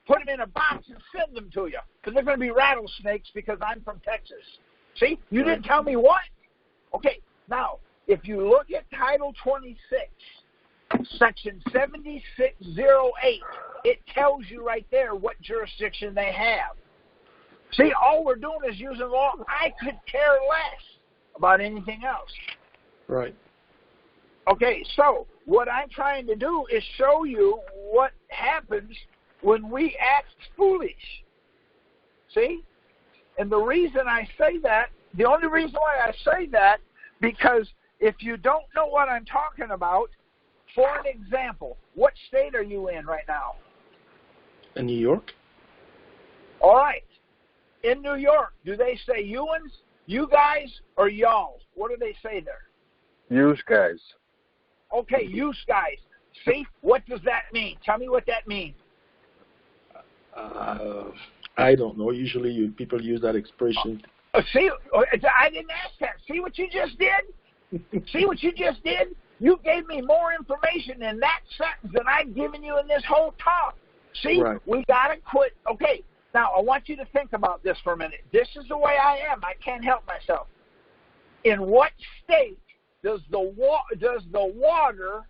put them in a box, and send them to you because they're going to be rattlesnakes because I'm from Texas. See, you didn't tell me what. Okay, now if you look at Title 26, Section 7608, it tells you right there what jurisdiction they have. See, all we're doing is using law. I could care less about anything else. Right. Okay, so what I'm trying to do is show you what happens when we act foolish. See? And the reason I say that, the only reason why I say that, because if you don't know what I'm talking about, for an example, what state are you in right now? In New York? All right. In New York, do they say you'uns, you guys, or y'all? What do they say there? Use guys. Okay, use guys. See, what does that mean? Tell me what that means. I don't know. Usually people use that expression. See, I didn't ask that. See what you just did? See what you just did? You gave me more information in that sentence than I've given you in this whole talk. See, right. We got to quit. Okay, now I want you to think about this for a minute. This is the way I am. I can't help myself. In what state does the water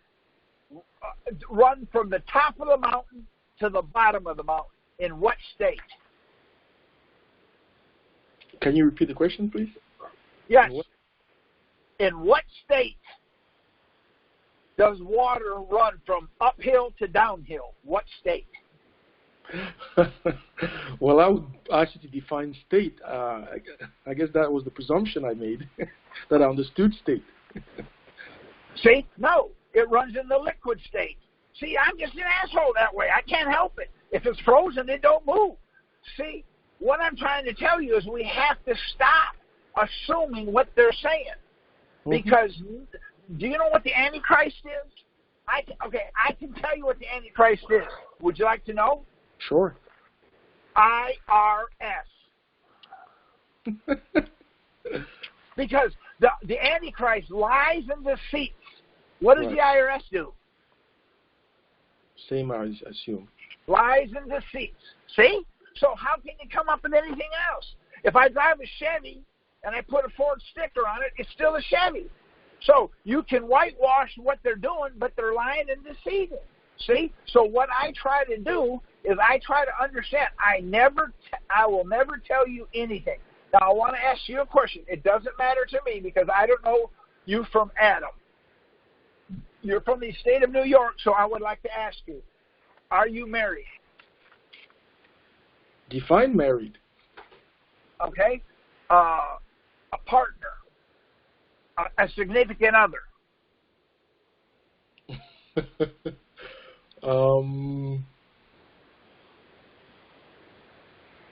run from the top of the mountain to the bottom of the mountain? In what state? Can you repeat the question, please? Yes. In what state does water run from uphill to downhill? What state? Well, I would ask you to define state. I guess that was the presumption I made, that I understood state. See? No, it runs in the liquid state. See, I'm just an asshole that way. I can't help it. If it's frozen, it don't move. See, what I'm trying to tell you is we have to stop assuming what they're saying. Because, do you know what the Antichrist is? I can tell you what the Antichrist is. Would you like to know? Sure. IRS. Because the Antichrist lies and deceits. What does the IRS do? Same, I assume. Lies and deceits. See? So how can you come up with anything else? If I drive a Chevy and I put a Ford sticker on it, it's still a Chevy. So you can whitewash what they're doing, but they're lying and deceiving. See? So what I try to do is I try to understand. I will never tell you anything. Now, I want to ask you a question. It doesn't matter to me because I don't know you from Adam. You're from the state of New York, so I would like to ask you, are you married? Define married. Okay. A partner. A significant other.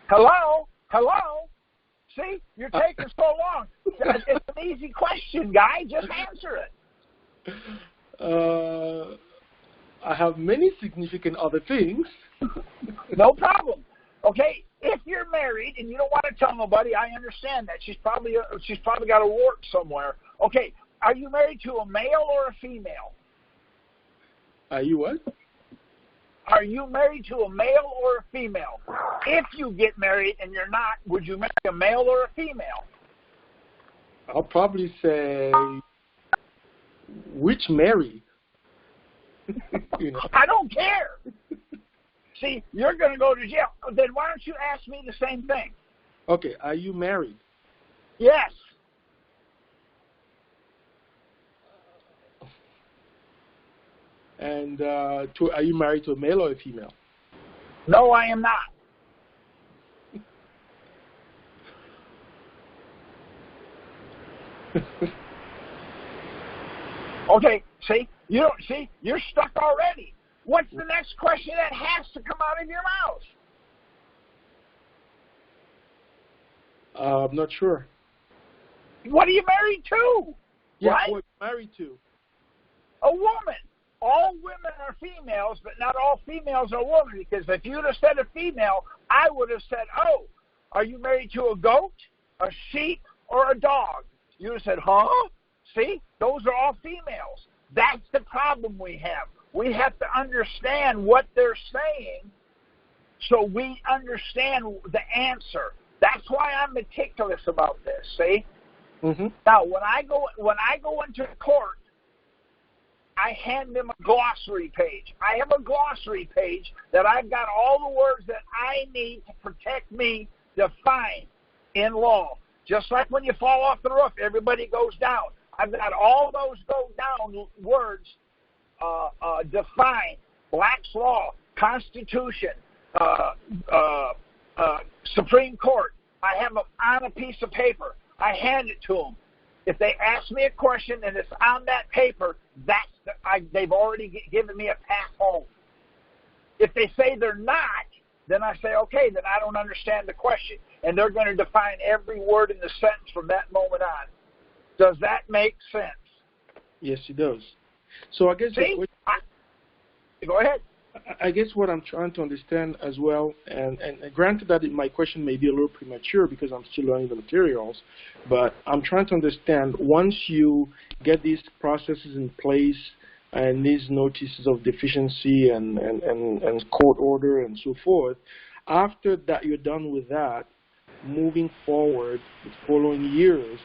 Hello? See? You're taking so long. It's an easy question, guy. Just answer it. I have many significant other things. No problem. Okay, if you're married and you don't want to tell nobody, I understand that. She's probably got a wart somewhere. Okay, are you married to a male or a female? Are you what? Are you married to a male or a female? If you get married and you're not, would you marry a male or a female? I'll probably say, which Mary? You know. I don't care. See, you're going to go to jail. Then why don't you ask me the same thing? Okay, are you married? Yes. And are you married to a male or a female? No, I am not. Okay, see? You don't see? You're stuck already. What's the next question that has to come out of your mouth? I'm not sure. What are you married to? Yeah, right? who are you married to? A woman. All women are females, but not all females are women. Because if you'd have said a female, I would have said, oh, are you married to a goat, a sheep, or a dog? You would have said, huh? See, those are all females. That's the problem we have. We have to understand what they're saying so we understand the answer. That's why I'm meticulous about this, see? Mm-hmm. Now, when I go into court, I hand them a glossary page. I have a glossary page that I've got all the words that I need to protect me defined in law. Just like when you fall off the roof, everybody goes down. I've got all those go down words defined. Black's Law, Constitution, Supreme Court. I have them on a piece of paper. I hand it to them. If they ask me a question and it's on that paper, they've already given me a path home. If they say they're not, then I say, okay, then I don't understand the question. And they're going to define every word in the sentence from that moment on. Does that make sense? Yes, it does. So I guess... Go ahead. I guess what I'm trying to understand as well, and granted that my question may be a little premature because I'm still learning the materials, but I'm trying to understand, once you get these processes in place and these notices of deficiency and court order and so forth, after that you're done with that, moving forward the following years,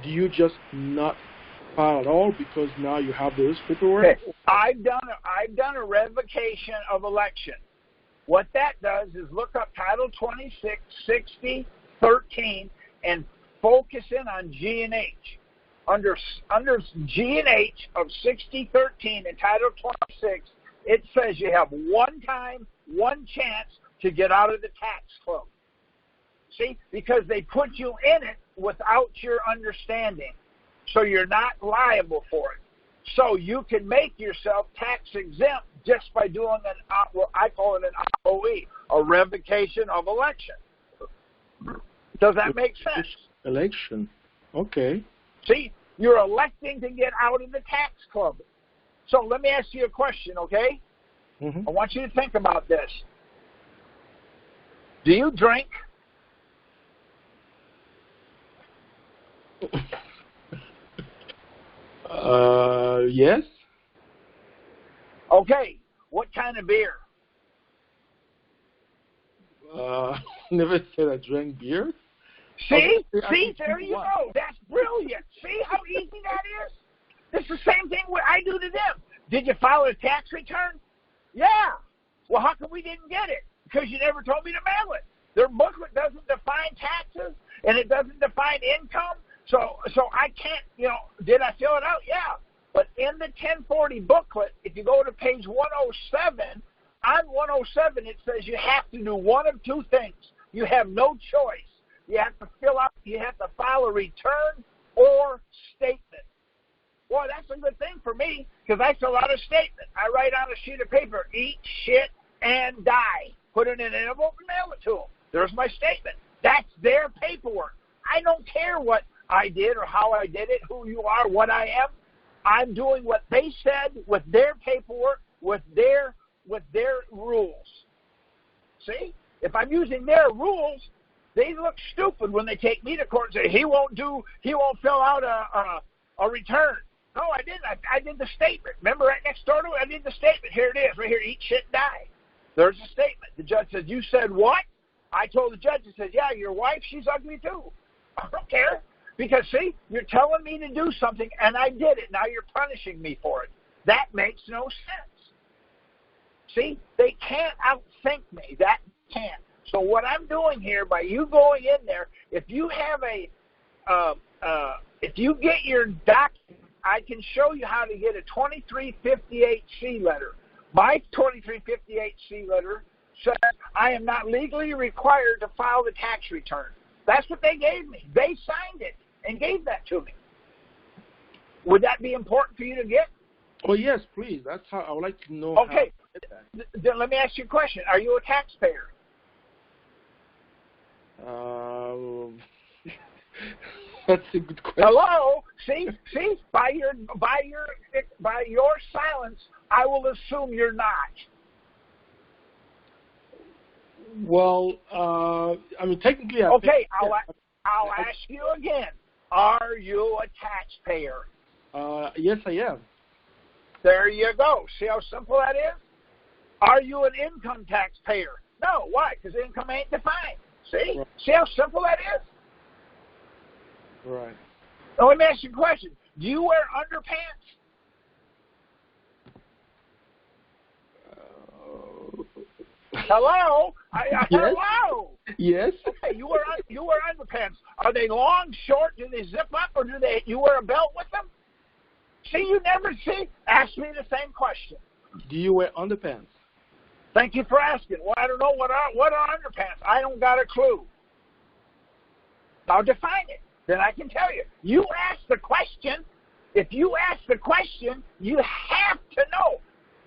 do you just not file at all because now you have those paperwork? Okay. I've done a revocation of election. What that does is look up Title 26, 60, 13, and focus in on G and H. Under G and H of 6013 and Title 26, it says you have one time, one chance to get out of the tax club. See, because they put you in it without your understanding. So you're not liable for it. So you can make yourself tax exempt just by doing I call it an ROE, a revocation of election. Does that make sense? Election. Okay. See, you're electing to get out of the tax club. So let me ask you a question, okay? Mm-hmm. I want you to think about this. Do you drink? Yes. Okay. What kind of beer? Never said I drank beer. See, there you go. That's brilliant. See how easy that is? It's the same thing what I do to them. Did you file a tax return? Yeah. Well, how come we didn't get it? Because you never told me to mail it. Their booklet doesn't define taxes, and it doesn't define income. So I can't, did I fill it out? Yeah. But in the 1040 booklet, if you go to page 107, on 107 it says you have to do one of two things. You have no choice. You have to file a return or statement. Well, that's a good thing for me because I fill out a statement. I write on a sheet of paper, eat, shit, and die. Put it in an envelope and mail it to them. There's my statement. That's their paperwork. I don't care what I did or how I did it, who you are, what I am. I'm doing what they said with their paperwork, with their rules. See? If I'm using their rules, they look stupid when they take me to court and say, he won't fill out a return. No, I didn't. I did the statement. Remember right next door to it? I did the statement. Here it is, right here, eat, shit, and die. There's a statement. The judge said, you said what? I told the judge, I said, yeah, your wife, she's ugly too. I don't care. Because, see, you're telling me to do something, and I did it. Now you're punishing me for it. That makes no sense. See, they can't outthink me. That can't. So what I'm doing here, by you going in there, if you have if you get your document, I can show you how to get a 2358C letter. My 2358C letter says I am not legally required to file the tax return. That's what they gave me. They signed it and gave that to me. Would that be important for you to get? Oh, yes, please. That's how I would like to know. Okay. Then let me ask you a question. Are you a taxpayer? That's a good question. Hello? See, by your silence, I will assume you're not. Well, I mean, technically, Okay, I'll ask you again. Are you a taxpayer? Yes, I am. There you go. See how simple that is? Are you an income taxpayer? No. Why? Because income ain't defined. See? Right. See how simple that is? Right. Now, let me ask you a question. Do you wear underpants? Hello? Yes. Hello? Yes. Okay, you wear underpants. Are they long, short? Do they zip up, or you wear a belt with them? See, you never see. Ask me the same question. Do you wear underpants? Thank you for asking. Well, I don't know what are underpants. I don't got a clue. Now define it. Then I can tell you. You ask the question. If you ask the question, you have to know.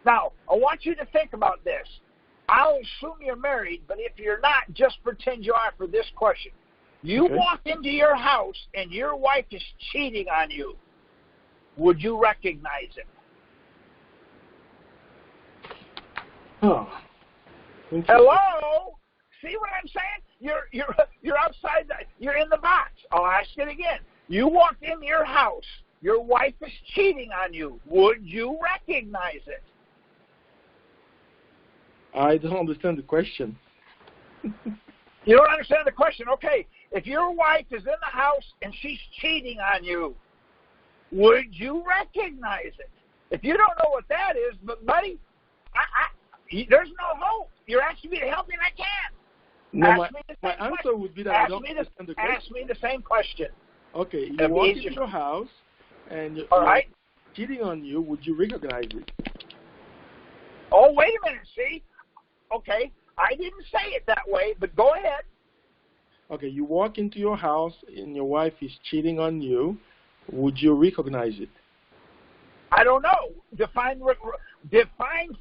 Now, I want you to think about this. I'll assume you're married, but if you're not, just pretend you are for this question. You walk into your house and your wife is cheating on you. Would you recognize it? Oh. Hello? See what I'm saying? You're outside. You're in the box. I'll ask it again. You walk in your house. Your wife is cheating on you. Would you recognize it? I don't understand the question. You don't understand the question? Okay. If your wife is in the house and she's cheating on you, would you recognize it? If you don't know what that is, but buddy, there's no hope. You're asking me to help you, and I can't. No, my answer would be that I don't understand the question. Ask me the same question. Okay, you walk into your house and you're cheating on you. Would you recognize it? Oh, wait a minute. See? Okay, I didn't say it that way, but go ahead. Okay, you walk into your house and your wife is cheating on you. Would you recognize it? I don't know. Define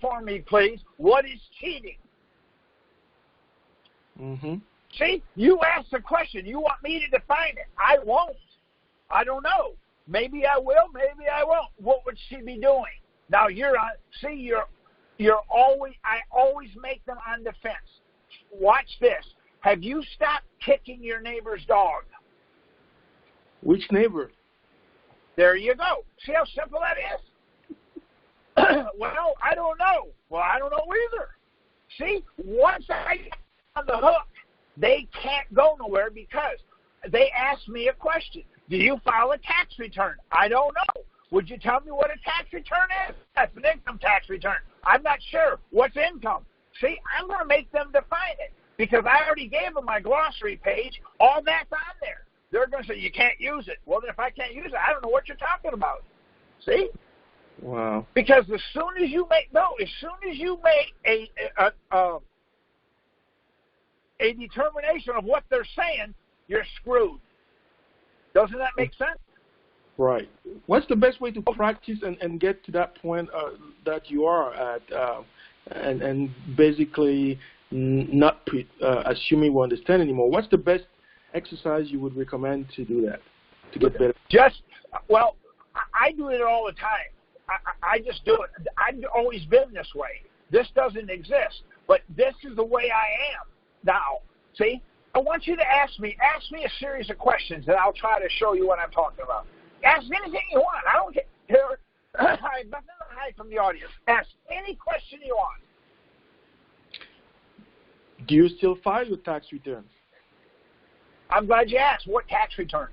for me, please. What is cheating? Mm-hmm. See, you asked the question. You want me to define it. I won't. I don't know. Maybe I will. Maybe I won't. What would she be doing? Now you're always. I always make them on defense. Watch this. Have you stopped kicking your neighbor's dog? Which neighbor? There you go. See how simple that is? Well, I don't know. Well, I don't know either. See, once I get on the hook, they can't go nowhere because they asked me a question. Do you file a tax return? I don't know. Would you tell me what a tax return is? That's an income tax return. I'm not sure. What's income? See, I'm going to make them define it because I already gave them my glossary page. All that's on there. They're going to say, you can't use it. Well, then if I can't use it, I don't know what you're talking about. See? Wow. Because as soon as you make a determination of what they're saying, you're screwed. Doesn't that make sense? Right. What's the best way to practice and get to that point that you are at, and basically not assuming we understand anymore? What's the best exercise you would recommend to do that, to get better? I do it all the time. I just do it. I've always been this way. This doesn't exist, but this is the way I am now. See? I want you to ask me a series of questions, and I'll try to show you what I'm talking about. Ask anything you want. I don't care. I have nothing to hide from the audience. Ask any question you want. Do you still file your tax returns? I'm glad you asked. What tax return?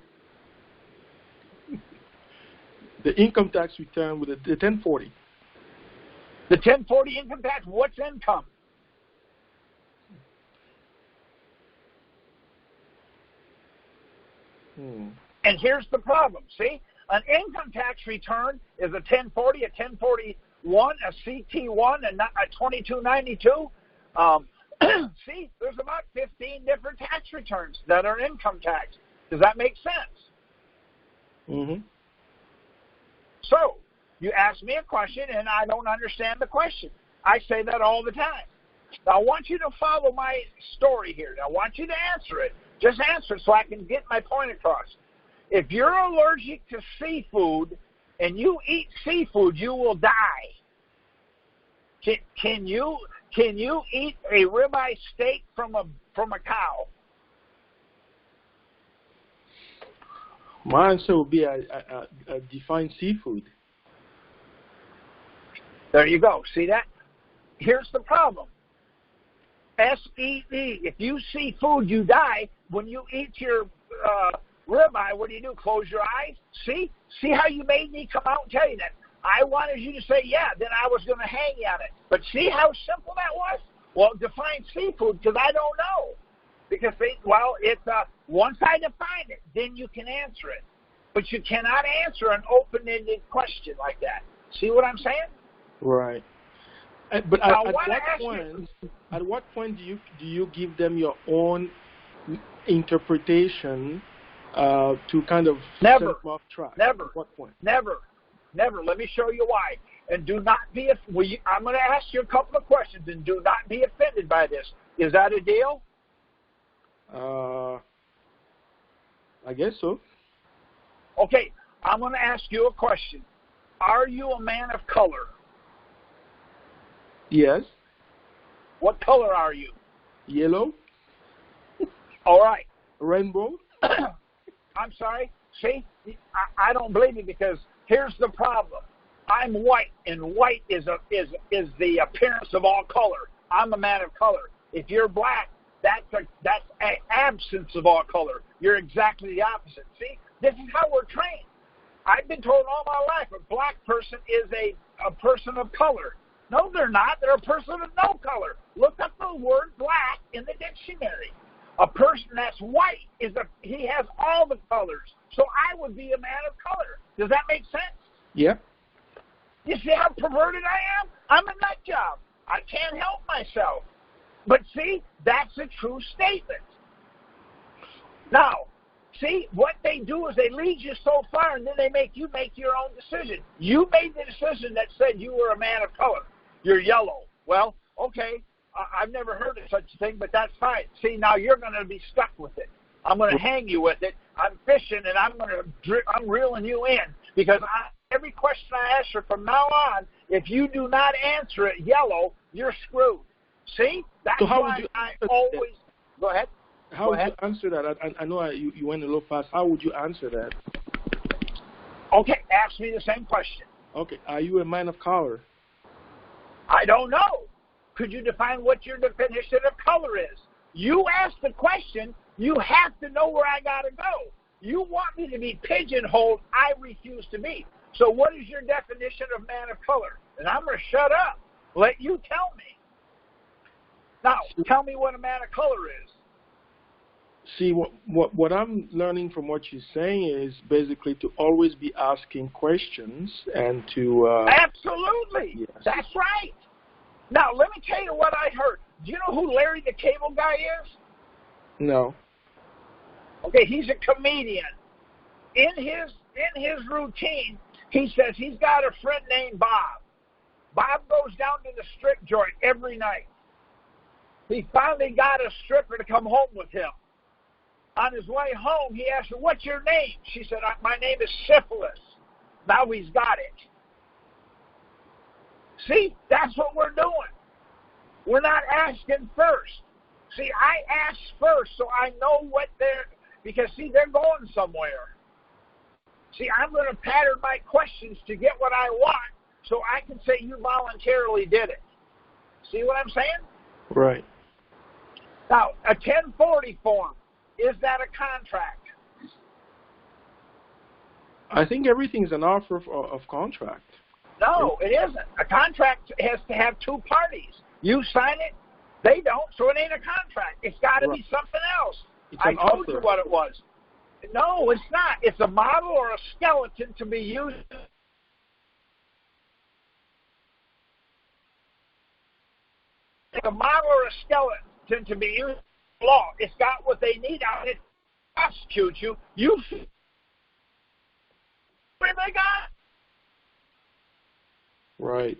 The income tax return with the 1040. The 1040 income tax, what's income? And here's the problem. See, an income tax return is a 1040, a 1041, a CT1, and a 2292. See, there's about 15 different tax returns that are income tax. Does that make sense? Mm-hmm. So, you ask me a question, and I don't understand the question. I say that all the time. Now, I want you to follow my story here. Now, I want you to answer it, Just answer so I can get my point across. If you're allergic to seafood and you eat seafood, you will die. Can you eat a ribeye steak from a cow? My answer would be a define seafood. There you go. See that? Here's the problem. S-E-E. If you see food, you die. When you eat your ribeye, what do? Close your eyes? See how you made me come out and tell you that? I wanted you to say, yeah, then I was going to hang you on it. But see how simple that was? Well, define seafood, because I don't know. Because, it's once I define it, then you can answer it. But you cannot answer an open-ended question like that. See what I'm saying? Right. But at what point do you give them your own interpretation to kind of set them off track? Never. At what point? Never. Let me show you why. And do not be. I'm going to ask you a couple of questions, and do not be offended by this. Is that a deal? I guess so. Okay, I'm going to ask you a question. Are you a man of color? Yes. What color are you? Yellow. All right. Rainbow. I'm sorry. See, I don't believe you, because here's the problem. I'm white, and white is the appearance of all color. I'm a man of color. If you're black, that's an absence of all color. You're exactly the opposite. See, this is how we're trained. I've been told all my life a black person is a person of color. No, they're not. They're a person of no color. Look up the word black in the dictionary. A person that's white he has all the colors. So I would be a man of color. Does that make sense? Yep. You see how perverted I am? I'm a nut job. I can't help myself. But see, that's a true statement. Now, see, what they do is they lead you so far, and then they make you make your own decision. You made the decision that said you were a man of color. You're yellow. Well, okay, I've never heard of such a thing, but that's fine. See, now you're going to be stuck with it. I'm going to hang you with it. I'm fishing, and I'm reeling you in, because every question I ask you from now on, if you do not answer it yellow, you're screwed. See? That's why I always... Go ahead. How would you answer that? I know you went a little fast. How would you answer that? Okay, ask me the same question. Okay, are you a man of color? I don't know. Could you define what your definition of color is? You asked the question, you have to know where I got to go. You want me to be pigeonholed, I refuse to be. So what is your definition of man of color? And I'm going to shut up. Let you tell me. Now, tell me what a man of color is. See, what I'm learning from what you're saying is basically to always be asking questions and to... Absolutely. Yes. That's right. Now, let me tell you what I heard. Do you know who Larry the Cable Guy is? No. Okay, he's a comedian. In his routine, he says he's got a friend named Bob. Bob goes down to the strip joint every night. He finally got a stripper to come home with him. On his way home, he asked her, "What's your name?" She said, "My name is Syphilis." Now he's got it. See, that's what we're doing. We're not asking first. See, I ask first so I know what because see, they're going somewhere. See, I'm going to pattern my questions to get what I want so I can say you voluntarily did it. See what I'm saying? Right. Now, a 1040 form, is that a contract? I think everything's an offer of contract. No, it isn't. A contract has to have two parties. You sign it, they don't, so it ain't a contract. It's got to be something else. I told you what it was. No, it's not. It's a model or a skeleton to be used. It's a model or a skeleton to be used in law. It's got what they need out of it to prosecute you. What have they got? Right.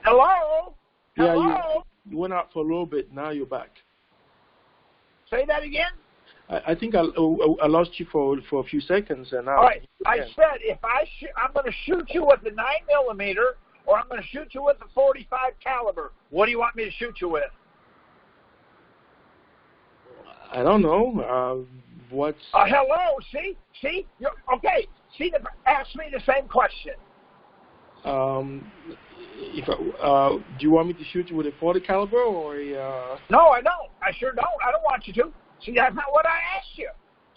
Hello? Yeah, Hello? you went out for a little bit. Now you're back. Say that again? I think I lost you for a few seconds, and now. All right. I said if I'm going to shoot you with the 9mm, or I'm going to shoot you with the .45 caliber. What do you want me to shoot you with? I don't know. What's? Hello. See. Okay. See. Ask me the same question. If do you want me to shoot you with a .40 caliber or a? No, I don't. I sure don't. I don't want you to. See, that's not what I asked you.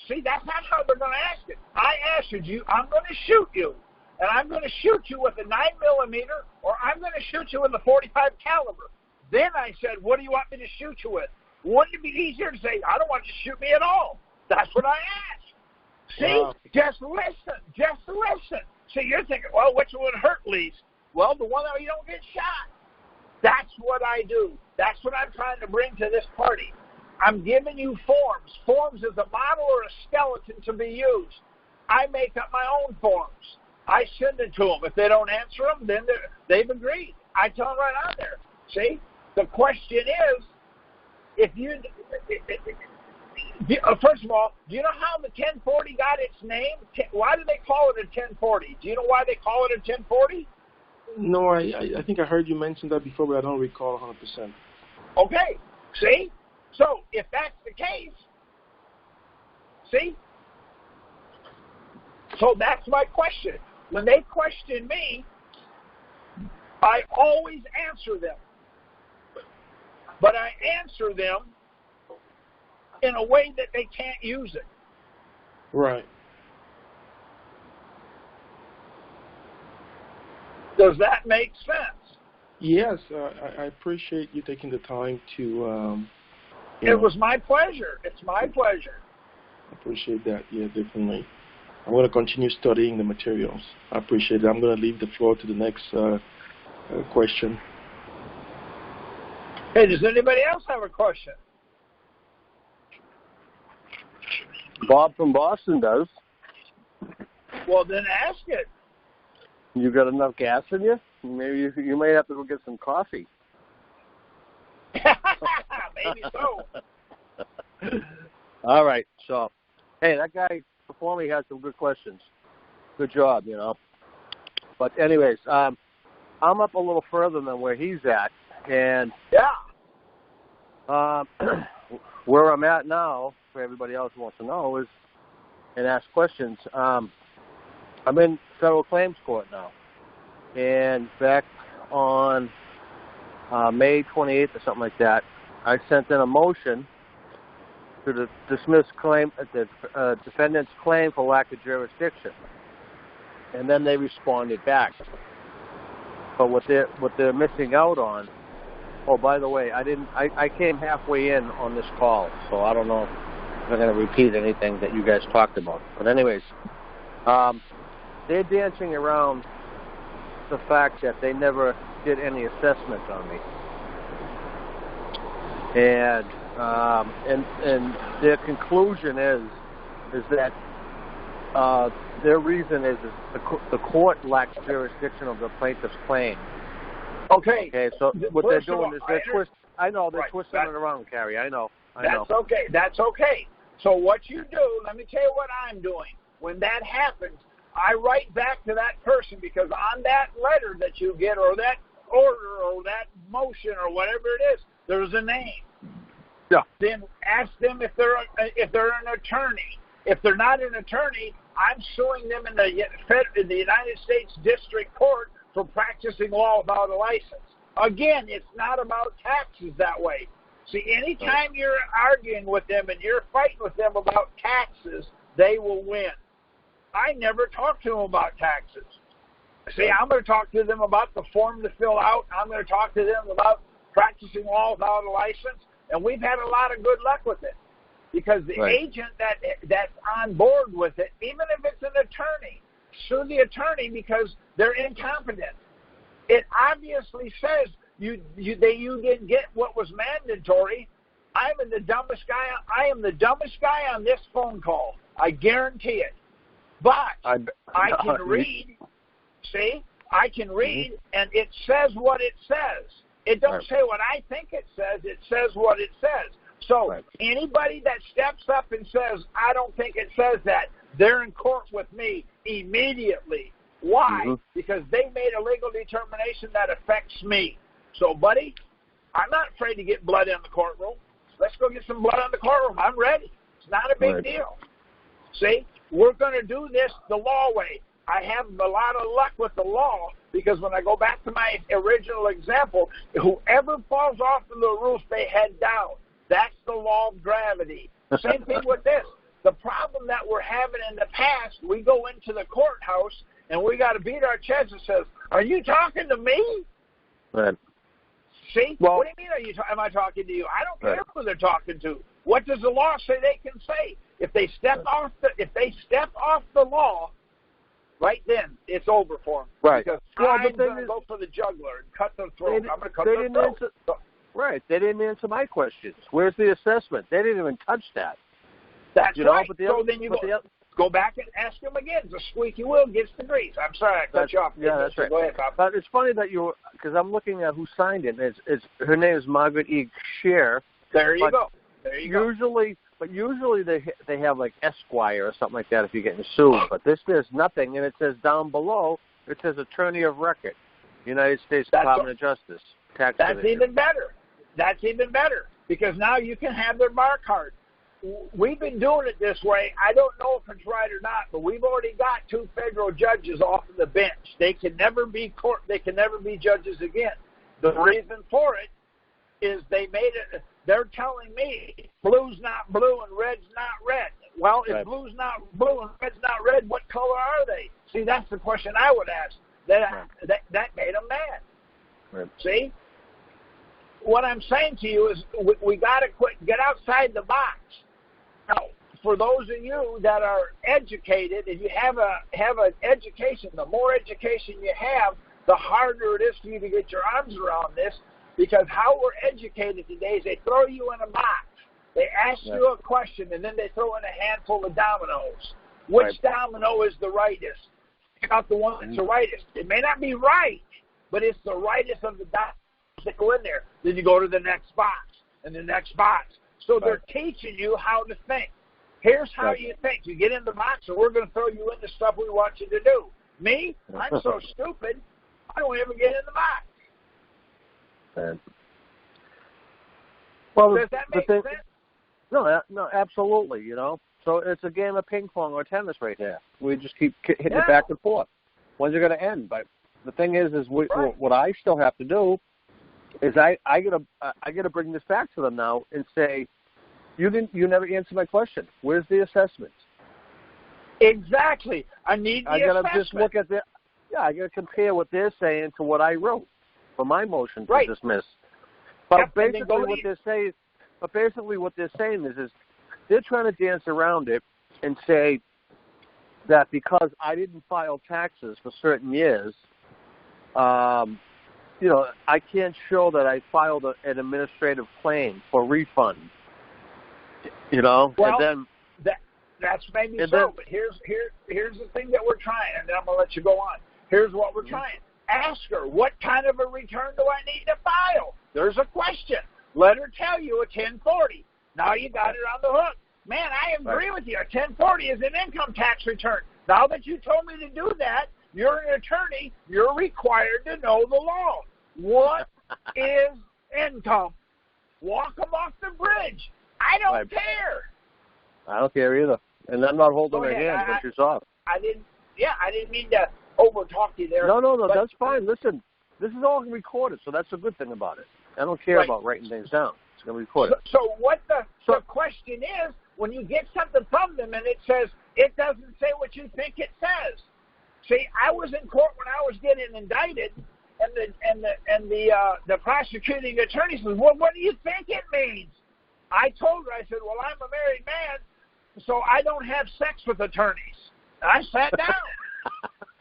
See, that's not how they're going to ask it. I asked you, I'm going to shoot you, and I'm going to shoot you with a 9mm, or I'm going to shoot you with a .45 caliber. Then I said, what do you want me to shoot you with? Wouldn't it be easier to say, I don't want you to shoot me at all? That's what I asked. See? Wow. Just listen. Just listen. See, you're thinking, well, which one would hurt least? Well, the one that you don't get shot. That's what I do. That's what I'm trying to bring to this party. I'm giving you forms. Forms is a model or a skeleton to be used. I make up my own forms. I send it to them. If they don't answer them, then they've agreed. I tell them right on there. See? The question is, if you, first of all, do you know how the 1040 got its name? Why do they call it a 1040? Do you know why they call it a 1040? No, I think I heard you mention that before, but I don't recall 100%. Okay. See? So, if that's the case, see? So that's my question. When they question me, I always answer them. But I answer them in a way that they can't use it. Right. Does that make sense? Yes, I appreciate you taking the time to. It was my pleasure. It's my pleasure. I appreciate that. Yeah, definitely. I'm going to continue studying the materials. I appreciate it. I'm going to leave the floor to the next question. Hey, does anybody else have a question? Bob from Boston does. Well, then ask it. You got enough gas in you? Maybe you may have to go get some coffee. Maybe so. All right. So, hey, that guy before me had some good questions. Good job, you know. But anyways, I'm up a little further than where he's at, and where I'm at now, for everybody else who wants to know, is and ask questions. I'm in federal claims court now, and back on May 28th or something like that, I sent in a motion to dismiss the defendant's claim for lack of jurisdiction, and then they responded back. But what they're missing out on. Oh, by the way, I came halfway in on this call, so I don't know if I'm going to repeat anything that you guys talked about. But anyways, they're dancing around the fact that they never did any assessment on me. And their conclusion is that their reason is the court lacks jurisdiction of the plaintiff's claim. Okay, so what they're doing is they're twisting. I know they're twisting it around, Carrie. I know. That's okay. That's okay. So what you do, let me tell you what I'm doing. When that happens, I write back to that person, because on that letter that you get, or that order, or that motion, or whatever it is, there's a name. Yeah. Then ask them if they're an attorney. If they're not an attorney, I'm suing them in the United States District Court for practicing law without a license. Again, it's not about taxes that way. See, anytime you're arguing with them and you're fighting with them about taxes, they will win. I never talk to them about taxes. See, I'm going to talk to them about the form to fill out. I'm going to talk to them about practicing law without a license, and we've had a lot of good luck with it. Because the agent that's on board with it, even if it's an attorney, sue the attorney because they're incompetent. It obviously says you didn't get what was mandatory. I am the dumbest guy on this phone call. I guarantee it. But I can read. See, I can read, and it says what it says. It don't say what I think it says what it says. So anybody that steps up and says, I don't think it says that, they're in court with me immediately. Why? Because they made a legal determination that affects me. So, buddy, I'm not afraid to get blood in the courtroom. Let's go get some blood in the courtroom. I'm ready. It's not a big deal. See, we're going to do this the law way. I have a lot of luck with the law because when I go back to my original example, whoever falls off of the roof, they head down. That's the law of gravity. Same thing with this. The problem that we're having in the past, we go into the courthouse and we got to beat our chest and says, are you talking to me? Right. See? Well, what do you mean am I talking to you? I don't care who they're talking to. What does the law say they can say? If they step off the law, right then, it's over for them. Right. Because I'm going to go for the juggler and cut their throat. I'm going to cut their throat. Right. They didn't answer my questions. Where's the assessment? They didn't even touch that. That's right. So then you go back and ask them again. The squeaky wheel gets the grease. I'm sorry, I cut you off. Yeah, that's right. Go ahead, Bob. But it's funny that because I'm looking at who signed it. Her name is Margaret E. Scher. There you go. Usually they have like Esquire or something like that if you're getting sued. But there's nothing, and it says down below, it says Attorney of Record, United States Department of Justice. That's even better. That's even better because now you can have their bar card. We've been doing it this way. I don't know if it's right or not, but we've already got 2 federal judges off of the bench. They can never be They can never be judges again. The reason for it is they made it. They're telling me blue's not blue and red's not red. Well, if blue's not blue and red's not red, what color are they? See, that's the question I would ask. That made them mad. Right. See? What I'm saying to you is we got to get outside the box. Now, for those of you that are educated and you have an education, the more education you have, the harder it is for you to get your arms around this because how we're educated today is they throw you in a box. They ask you a question, and then they throw in a handful of dominoes. Which domino is the rightest? Pick out the one that's the rightest. It may not be right, but it's the rightest of the dominoes that go in there. Then you go to the next box and the next box. So they're teaching you how to think. Here's how you think. You get in the box, and we're going to throw you into stuff we want you to do. Me, I'm so stupid, I don't ever get in the box. Well, does that make sense? No, absolutely. So it's a game of ping pong or tennis right here. We just keep hitting it back and forth. When's it going to end? But the thing is what I still have to do is I gotta bring this back to them now and say, you never answered my question. Where's the assessment? Exactly. I need the assessment. I gotta just look at I gotta compare what they're saying to what I wrote for my motion to dismiss. But basically what they're saying is they're trying to dance around it and say that because I didn't file taxes for certain years, I can't show that I filed an administrative claim for refund. Well, and then that's maybe so. But here's the thing that we're trying, and then I'm gonna let you go on. Here's what we're trying. Ask her, what kind of a return do I need to file? There's a question. Let her tell you a 1040. Now you got it on the hook. Man, I agree with you. A 1040 is an income tax return. Now that you told me to do that, you're an attorney. You're required to know the law. What is income? Walk them off the bridge. I don't care. I don't care either. And I'm not holding her hand when she's off. I didn't mean to over-talk you there. No, that's fine. Listen, this is all recorded, so that's a good thing about it. I don't care about writing things down. It's going to be recorded. So what the question is, when you get something from them and it says, it doesn't say what you think it says. See, I was in court when I was getting indicted, and the prosecuting attorney says, well, what do you think it means? I told her, I said, well, I'm a married man, so I don't have sex with attorneys. And I sat down.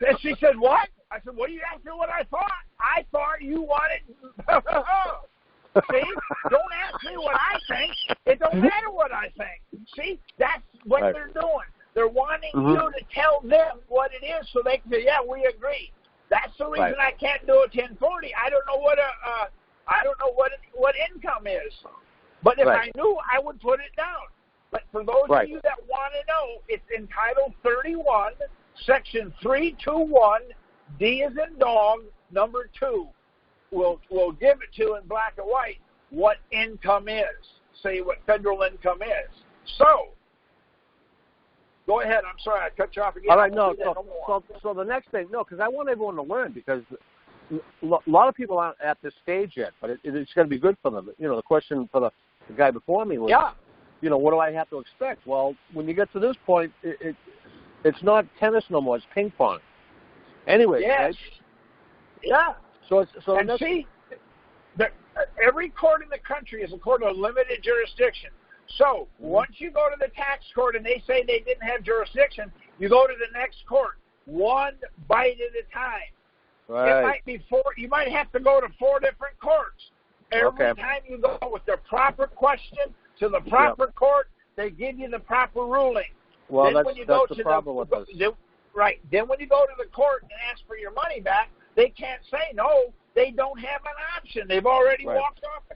And she said, what? I said, well, you asked me what I thought. I thought you wanted... See? Don't ask me what I think. It don't matter what I think. See? That's what they're doing. They're wanting you to tell them what it is so they can say, yeah, we agree. That's the reason I can't do a 1040. I don't know what what income is. But if I knew, I would put it down. But for those of you that want to know, it's entitled 31, Section 321, D as in dog, number 2. We'll give it to you in black and white what income is. Say what federal income is. So, go ahead. I'm sorry, I cut you off again. All right, so the next thing, because I want everyone to learn, because a lot of people aren't at this stage yet, but it's going to be good for them. The question for the guy before me was, what do I have to expect? Well, when you get to this point, it's not tennis no more; it's ping pong. Anyway, yes, yeah. Every court in the country is a court of limited jurisdiction. So once you go to the tax court and they say they didn't have jurisdiction, you go to the next court, one bite at a time. Right. It might be 4. You might have to go to 4 different courts. Every time you go with the proper question to the proper court, they give you the proper ruling. Well, that's the problem with this. Right. Then when you go to the court and ask for your money back, they can't say no. They don't have an option. They've already walked off the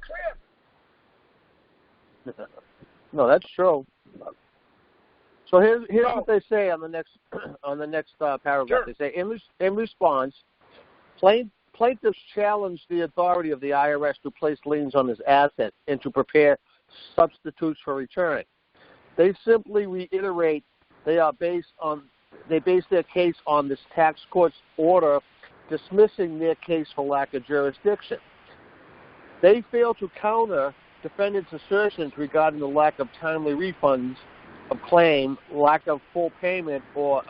crib. No, that's true. So here's what they say on the next paragraph. They say in response, plaintiffs challenged the authority of the IRS to place liens on his assets and to prepare substitutes for return. They simply reiterate they base their case on this tax court's order dismissing their case for lack of jurisdiction. They fail to counter defendants' assertions regarding the lack of timely refunds of claim, lack of full payment, or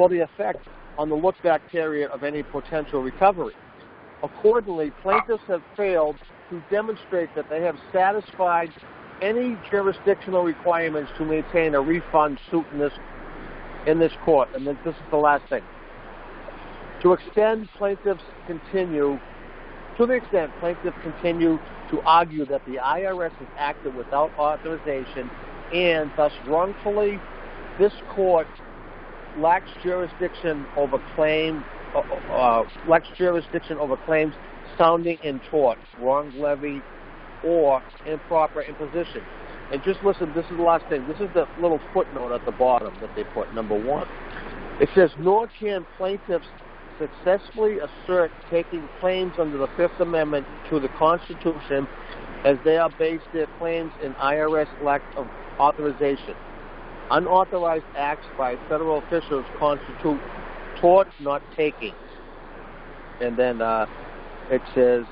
the effect on the look-back period of any potential recovery. Accordingly, plaintiffs have failed to demonstrate that they have satisfied any jurisdictional requirements to maintain a refund suit in this court. And this is the last thing. To the extent plaintiffs continue to argue that the IRS has acted without authorization and thus wrongfully, this court lacks jurisdiction over claims sounding in tort, wrong levy, or improper imposition. And just listen, this is the last thing. This is the little footnote at the bottom that they put, number 1. It says, nor can plaintiffs successfully assert taking claims under the Fifth Amendment to the Constitution as they are based their claims in IRS lack of authorization. Unauthorized acts by federal officials constitute tort, not taking. And then it says,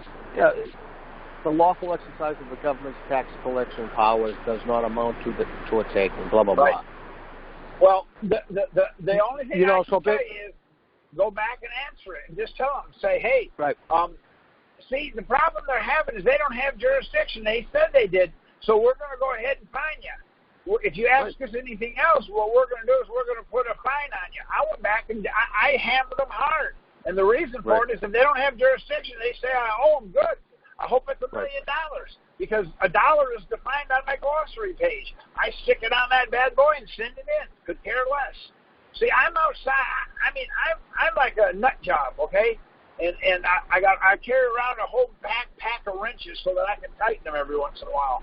the lawful exercise of the government's tax collection powers does not amount to a taking, blah, blah, blah. Well, the only thing I can say is go back and answer it and just tell them, say, hey, see, the problem they're having is they don't have jurisdiction. They said they did, so we're going to go ahead and fine you. If you ask us anything else, what we're going to do is we're going to put a fine on you. I went back and I hammered them hard. And the reason for it is if they don't have jurisdiction, they say, I owe them good. I hope it's $1 million because $1 is defined on my glossary page. I stick it on that bad boy and send it in. Could care less. See, I'm outside. I mean, I'm like a nut job, okay? And I carry around a whole backpack of wrenches so that I can tighten them every once in a while.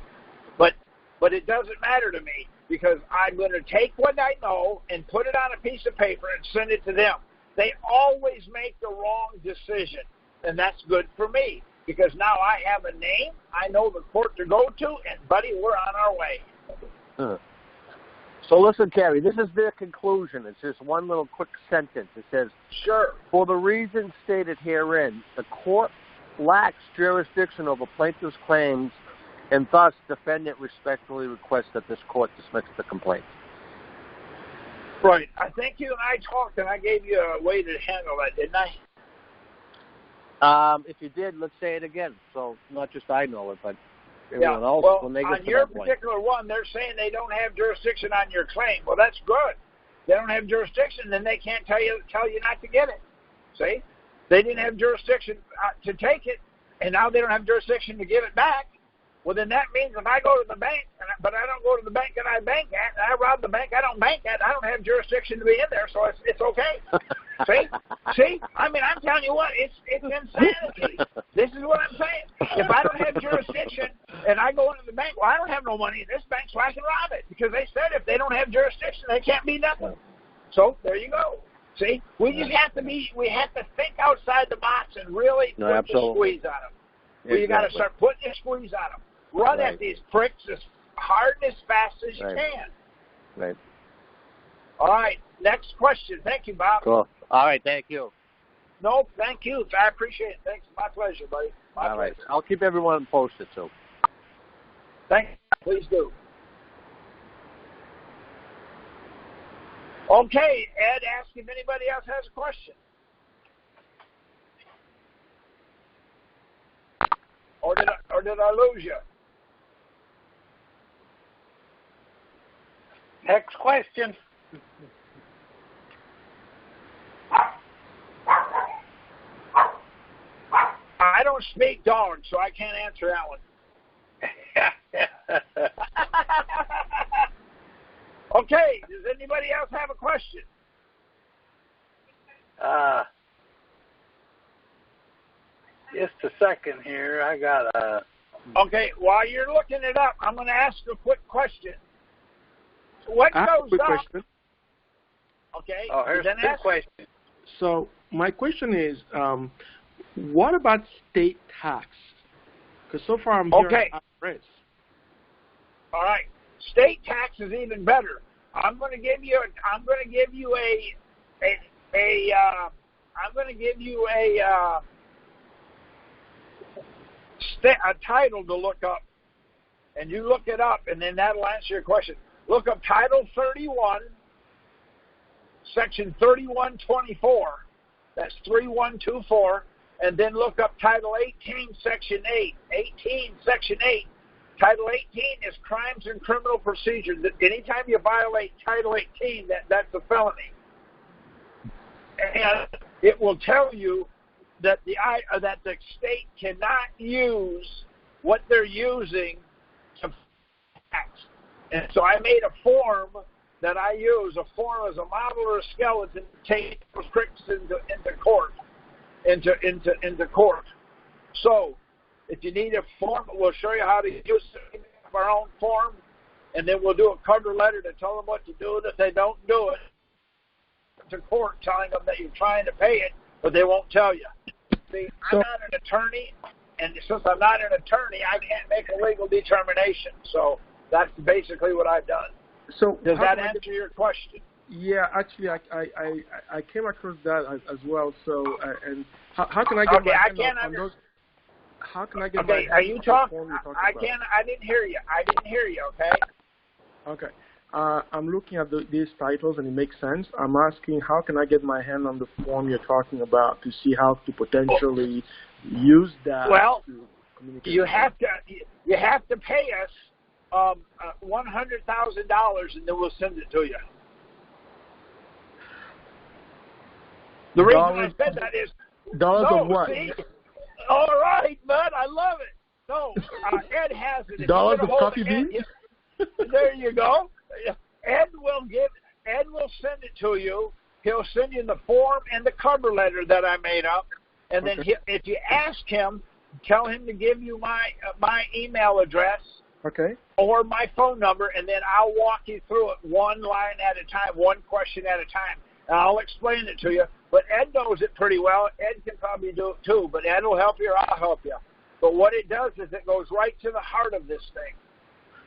But it doesn't matter to me because I'm going to take what I know and put it on a piece of paper and send it to them. They always make the wrong decision, and that's good for me because now I have a name, I know the court to go to, and, buddy, we're on our way. So listen, Kerry, this is their conclusion. It's just one little quick sentence. It says, sure. For the reasons stated herein, the court lacks jurisdiction over plaintiff's claims, and thus defendant respectfully requests that this court dismiss the complaint. Right. I think you and I talked, and I gave you a way to handle that, didn't I? If you did, let's say it again. So not just I know it, but everyone else when they get on to your that point. particular one, they're saying they don't have jurisdiction on your claim. Well, that's good. They don't have jurisdiction, then they can't tell you not to get it. See? They didn't have jurisdiction to take it, and now they don't have jurisdiction to give it back. Well, then that means if I go to the bank, but I don't go to the bank that I bank at, and I rob the bank I don't bank at, I don't have jurisdiction to be in there, so it's okay. See? See, I mean, I'm telling you what, it's insanity. This is what I'm saying. If I don't have jurisdiction and I go into the bank, well, I don't have no money in this bank, so I can rob it because they said if they don't have jurisdiction, they can't be nothing. So there you go. See, we just have to think outside the box and really put the squeeze on them. Exactly. You got to start putting the squeeze on them. Run at these pricks as hard and as fast as you can. Right. All right. Next question. Thank you, Bob. Cool. All right. Thank you. No, thank you. I appreciate it. Thanks. My pleasure, buddy. My pleasure. Right. I'll keep everyone posted, too. Thank you. Please do. Okay, Ed, ask if anybody else has a question. Or did I lose you? Next question. I don't speak dog, so I can't answer that one. Okay, does anybody else have a question? Just a second here. I got a... Okay, while you're looking it up, I'm going to ask a quick question. What goes up? Question. Okay. Oh, here's a good question. So my question is, what about state tax? Because so far I'm hearing IRS. All right. State tax is even better. I'm going to give you a title to look up, and you look it up, and then that'll answer your question. Look up Title 31, Section 3124. That's 3124, and then look up Title 18, Section 8. 18, Section 8. Title 18 is crimes and criminal procedure. Anytime you violate Title 18, that's a felony. And it will tell you that the state cannot use what they're using to tax. And so I made a form that I use. A form as a model or a skeleton to take those tricks into court. So if you need a form, we'll show you how to use it, our own form, and then we'll do a cover letter to tell them what to do. And if they don't do it, to court telling them that you're trying to pay it, but they won't tell you. See, I'm not an attorney, and since I'm not an attorney, I can't make a legal determination. So that's basically what I've done. So does that answer your question? Yeah, actually, I came across that as well. So, and how can I get my hand on those? How can I get my are you talking? I didn't hear you. Okay. Okay. I'm looking at these titles, and it makes sense. I'm asking, how can I get my hand on the form you're talking about to see how to potentially use that? Well, to communicate. You have to pay us $100,000, and then we'll send it to you. The reason I said that is of what? See? All right, bud, I love it. No, Ed has it. Dollars of coffee beans? There you go. Ed will send it to you. He'll send you the form and the cover letter that I made up. And then if you ask him, tell him to give you my email address or my phone number, and then I'll walk you through it one line at a time, one question at a time. And I'll explain it to you. But Ed knows it pretty well. Ed can probably do it too, but Ed will help you or I'll help you. But what it does is it goes right to the heart of this thing.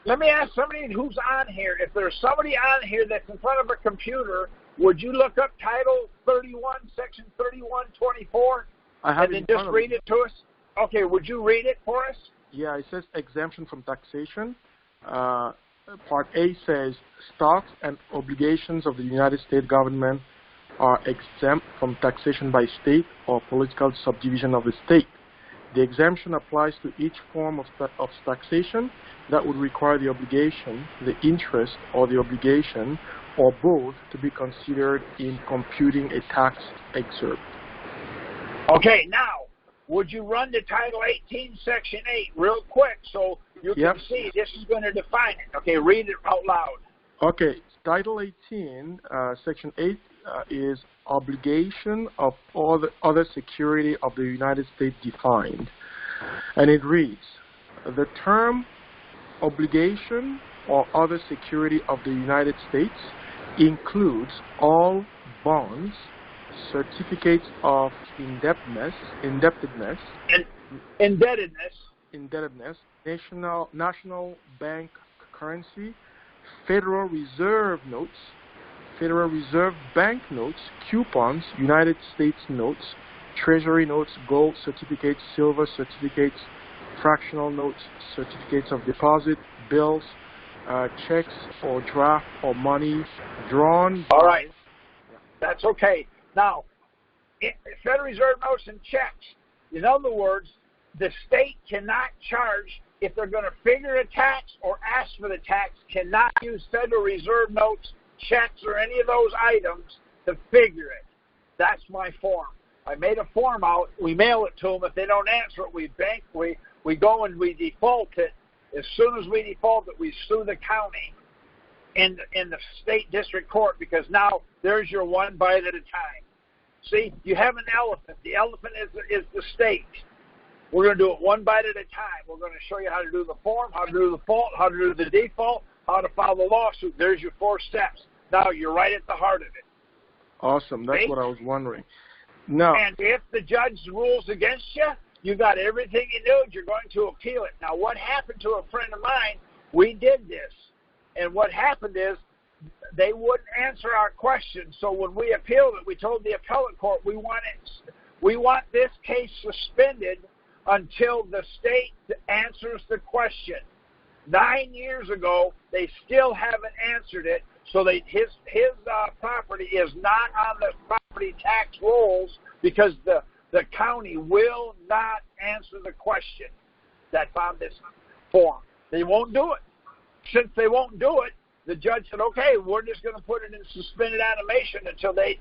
Let me ask somebody who's on here. If there's somebody on here that's in front of a computer, would you look up Title 31, Section 3124, and then just read it to us? Okay, would you read it for us? Yeah, it says exemption from taxation. Part A says stocks and obligations of the United States government are exempt from taxation by state or political subdivision of the state. The exemption applies to each form of taxation that would require the obligation, the interest, or the obligation, or both, to be considered in computing a tax excerpt. Okay, now, would you run to Title 18, Section 8 real quick so you can see this is going to define it? Okay, read it out loud. Okay, Title 18, Section 8 is obligation of all the other security of the United States defined. And it reads, the term obligation or other security of the United States includes all bonds, certificates of indebtedness, national bank currency, Federal Reserve notes, Federal Reserve bank notes, coupons, United States notes, Treasury notes, gold certificates, silver certificates, fractional notes, certificates of deposit, bills, checks or draft or money drawn. All right. That's okay. Now, Federal Reserve notes and checks, in other words, the state cannot charge, if they're going to figure a tax or ask for the tax, cannot use Federal Reserve notes, checks, or any of those items to figure it. That's my form. I made a form out. We mail it to them. If they don't answer it, we go and we default it. As soon as we default it, we sue the county in the state district court, because now there's your one bite at a time. See, you have an elephant. The elephant is the state. We're going to do it one bite at a time. We're going to show you how to do the form, how to do the fault, how to do the default, how to file the lawsuit. There's your 4 steps. Now you're right at the heart of it. Awesome. That's what I was wondering. Now, and if the judge rules against you, you got everything you need. You're going to appeal it. Now, what happened to a friend of mine? We did this, and what happened is they wouldn't answer our question. So when we appealed it, we told the appellate court we want this case suspended until the state answers the question. 9 years ago, they still haven't answered it, so his property is not on the property tax rolls because the county will not answer the question that's on this form. They won't do it. Since they won't do it, the judge said, okay, we're just going to put it in suspended animation until they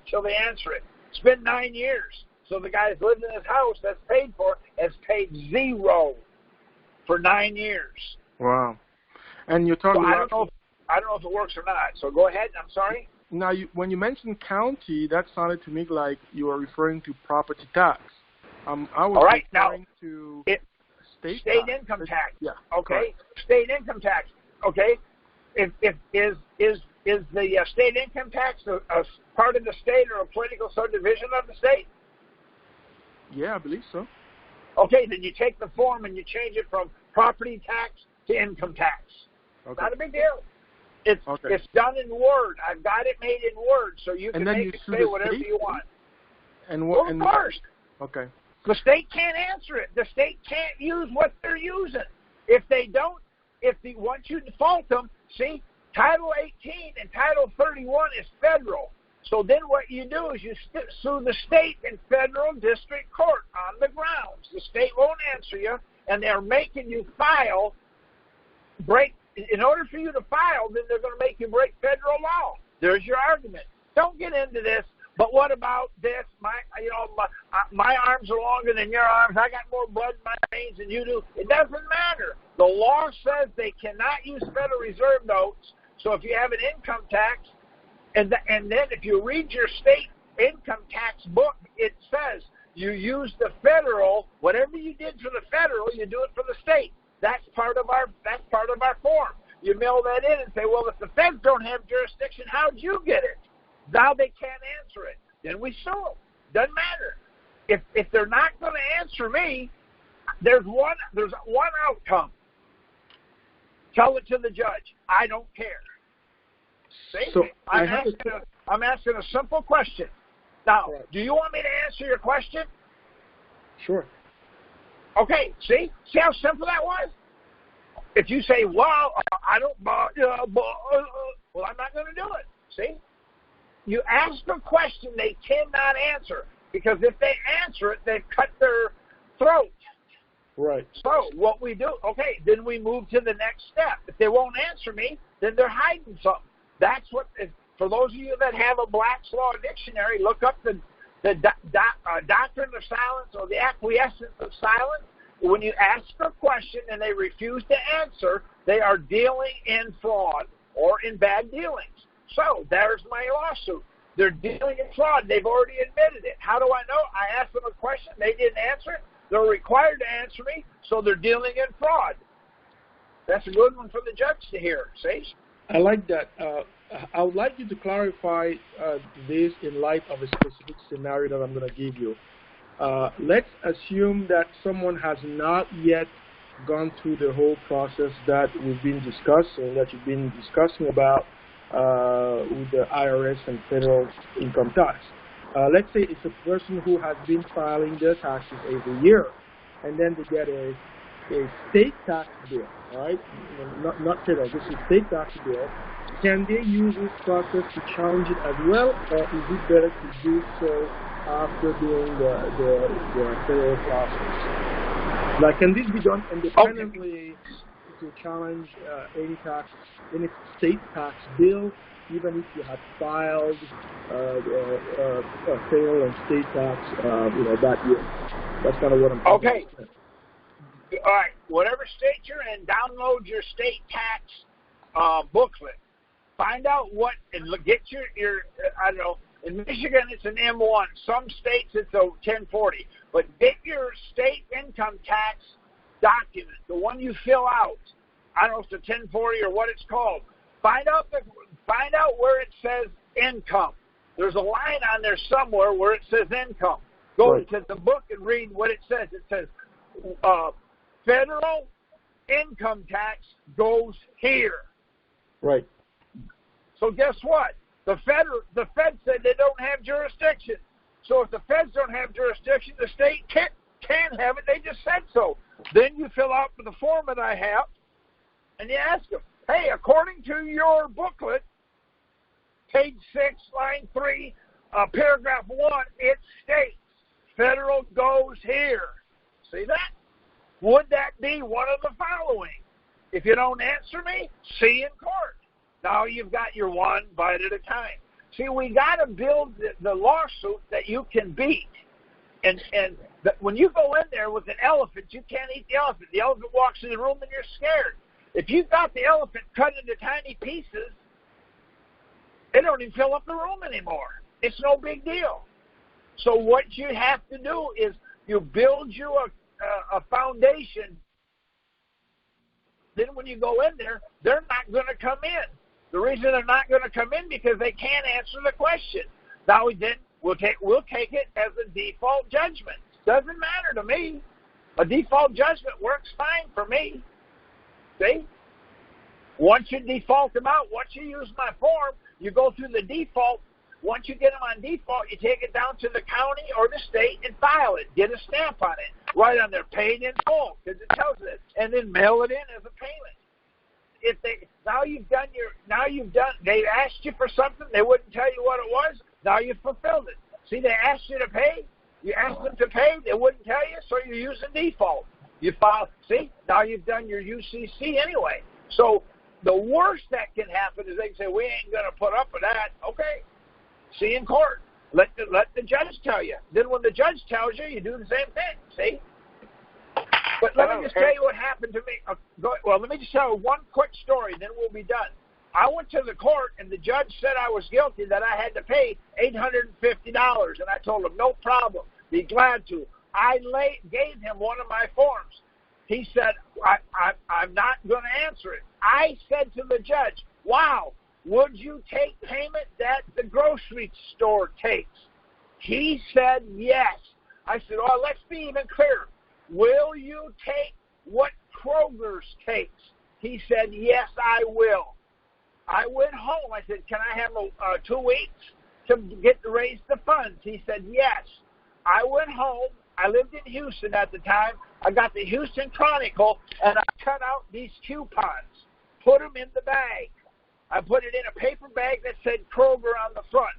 answer it. It's been 9 years. So the guy that's lived in his house that's paid for has paid $0 for 9 years. Wow. And you're talking I about... I don't know if it works or not. So go ahead. I'm sorry. Now, when you mentioned county, that sounded to me like you were referring to property tax. I was referring to state income tax. Yeah. Okay. Correct. State income tax. Okay. Is the state income tax a part of the state or a political subdivision of the state? Yeah, I believe so. Okay, then you take the form and you change it from property tax to income tax. Okay. Not a big deal. It's done in Word. I've got it made in Word, so you can make it say whatever you want. Of course. Okay. The state can't answer it. The state can't use what they're using. If they don't, once you default them, see, Title 18 and Title 31 is federal. So then what you do is you sue the state in federal district court on the grounds. The state won't answer you, and they're making you in order for you to file, then they're going to make you break federal law. There's your argument. Don't get into this. But what about this? My arms are longer than your arms. I got more blood in my veins than you do. It doesn't matter. The law says they cannot use Federal Reserve notes. So if you have an income tax, and then if you read your state income tax book, it says you use the federal. Whatever you did for the federal, you do it for the state. That's part of our form. You mail that in and say, well, if the feds don't have jurisdiction, how'd you get it? Now they can't answer it. Then we sue them. Doesn't matter. If they're not going to answer me, there's one outcome. Tell it to the judge. I don't care. See? So I'm asking a simple question. Now, do you want me to answer your question? Sure. Okay, see how simple that was? If you say, well, I don't, well, I'm not going to do it. See? You ask a question they cannot answer, because if they answer it, they've cut their throat. Right. So what we do, okay, then we move to the next step. If they won't answer me, then they're hiding something. That's what, for those of you that have a Black's Law Dictionary, look up the doctrine of silence or the acquiescence of silence. When you ask a question and they refuse to answer, they are dealing in fraud or in bad dealings. So there's my lawsuit. They're dealing in fraud. They've already admitted it. How do I know? I asked them a question. They didn't answer it. They're required to answer me, so they're dealing in fraud. That's a good one for the judge to hear. See? I like that. I would like you to clarify this in light of a specific scenario that I'm going to give you. Let's assume that someone has not yet gone through the whole process that we've been discussing, that you've been discussing about with the IRS and federal income tax. Let's say it's a person who has been filing their taxes every year, and then they get a state tax bill, right? Not federal, just a state tax bill. Can they use this process to challenge it as well, or is it better to do so after doing the federal process? Like, can this be done independently to challenge any state tax bill, even if you had filed a federal and state tax, that year? That's kind of what I'm talking about. Okay. All right. Whatever state you're in, download your state tax booklet. Find out what, and get your I don't know, in Michigan it's an M1. Some states it's a 1040. But get your state income tax document, the one you fill out. I don't know if it's a 1040 or what it's called. Find out where it says income. There's a line on there somewhere where it says income. Go to the book and read what it says. It says federal income tax goes here. Right. So guess what? The Fed said they don't have jurisdiction. So if the feds don't have jurisdiction, the state can have it. They just said so. Then you fill out the form that I have, and you ask them, hey, according to your booklet, page 6, line 3, paragraph 1, it states federal goes here. See that? Would that be one of the following? If you don't answer me, see you in court. Now you've got your one bite at a time. See, we got to build the lawsuit that you can beat. And when you go in there with an elephant, you can't eat the elephant. The elephant walks in the room and you're scared. If you've got the elephant cut into tiny pieces, they don't even fill up the room anymore. It's no big deal. So what you have to do is you build you a foundation. Then when you go in there, they're not going to come in. The reason they're not going to come in because they can't answer the question. Now then we'll take it as a default judgment. Doesn't matter to me. A default judgment works fine for me. See? Once you default them out, once you use my form, you go through the default. Once you get them on default, you take it down to the county or the state and file it. Get a stamp on it. Write on there, paid in full, because it tells it, and then mail it in as a payment. They asked you for something, they wouldn't tell you what it was. Now you fulfilled it. See, they asked you to pay. You asked them to pay, they wouldn't tell you, so you use a default. You file. See, now you've done your UCC anyway. So the worst that can happen is they can say, we ain't going to put up with that. Okay. See you in court. Let the judge tell you. Then when the judge tells you, you do the same thing. See? But let me just tell you what happened to me. Let me just tell you one quick story, then we'll be done. I went to the court, and the judge said I was guilty, that I had to pay $850. And I told him, no problem. Be glad to. I gave him one of my forms. He said, I'm not going to answer it. I said to the judge, wow, would you take payment that the grocery store takes? He said yes. I said, oh, let's be even clearer. Will you take what Kroger's takes? He said, yes, I will. I went home. I said, can I have 2 weeks to raise the funds? He said, yes. I went home. I lived in Houston at the time. I got the Houston Chronicle, and I cut out these coupons, put them in the bag. I put it in a paper bag that said Kroger on the front.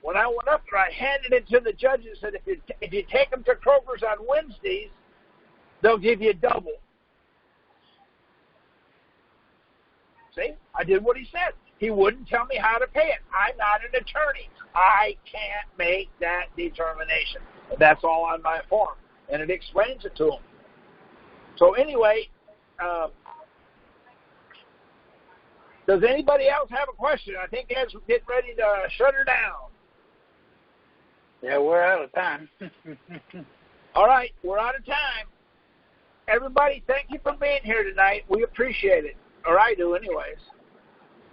When I went up there, I handed it to the judge and said, if you take them to Kroger's on Wednesdays, they'll give you double. See? I did what he said. He wouldn't tell me how to pay it. I'm not an attorney. I can't make that determination. That's all on my form. And it explains it to him. So anyway, does anybody else have a question? I think Ed's getting ready to shut her down. Yeah, we're out of time. All right, we're out of time. Everybody, thank you for being here tonight. We appreciate it. Or I do, anyways.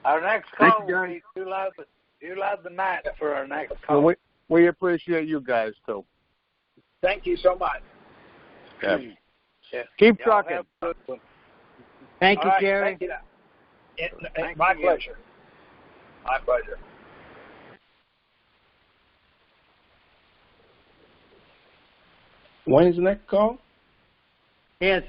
Our next call will be too loud the night for our next call. Well, we appreciate you guys, too. Thank you so much. Yeah. Yeah. Keep Y'all trucking. have a good one. Thank All you, right, Jerry. Thank you. Thank My you. pleasure. My pleasure. When is the next call? Yes.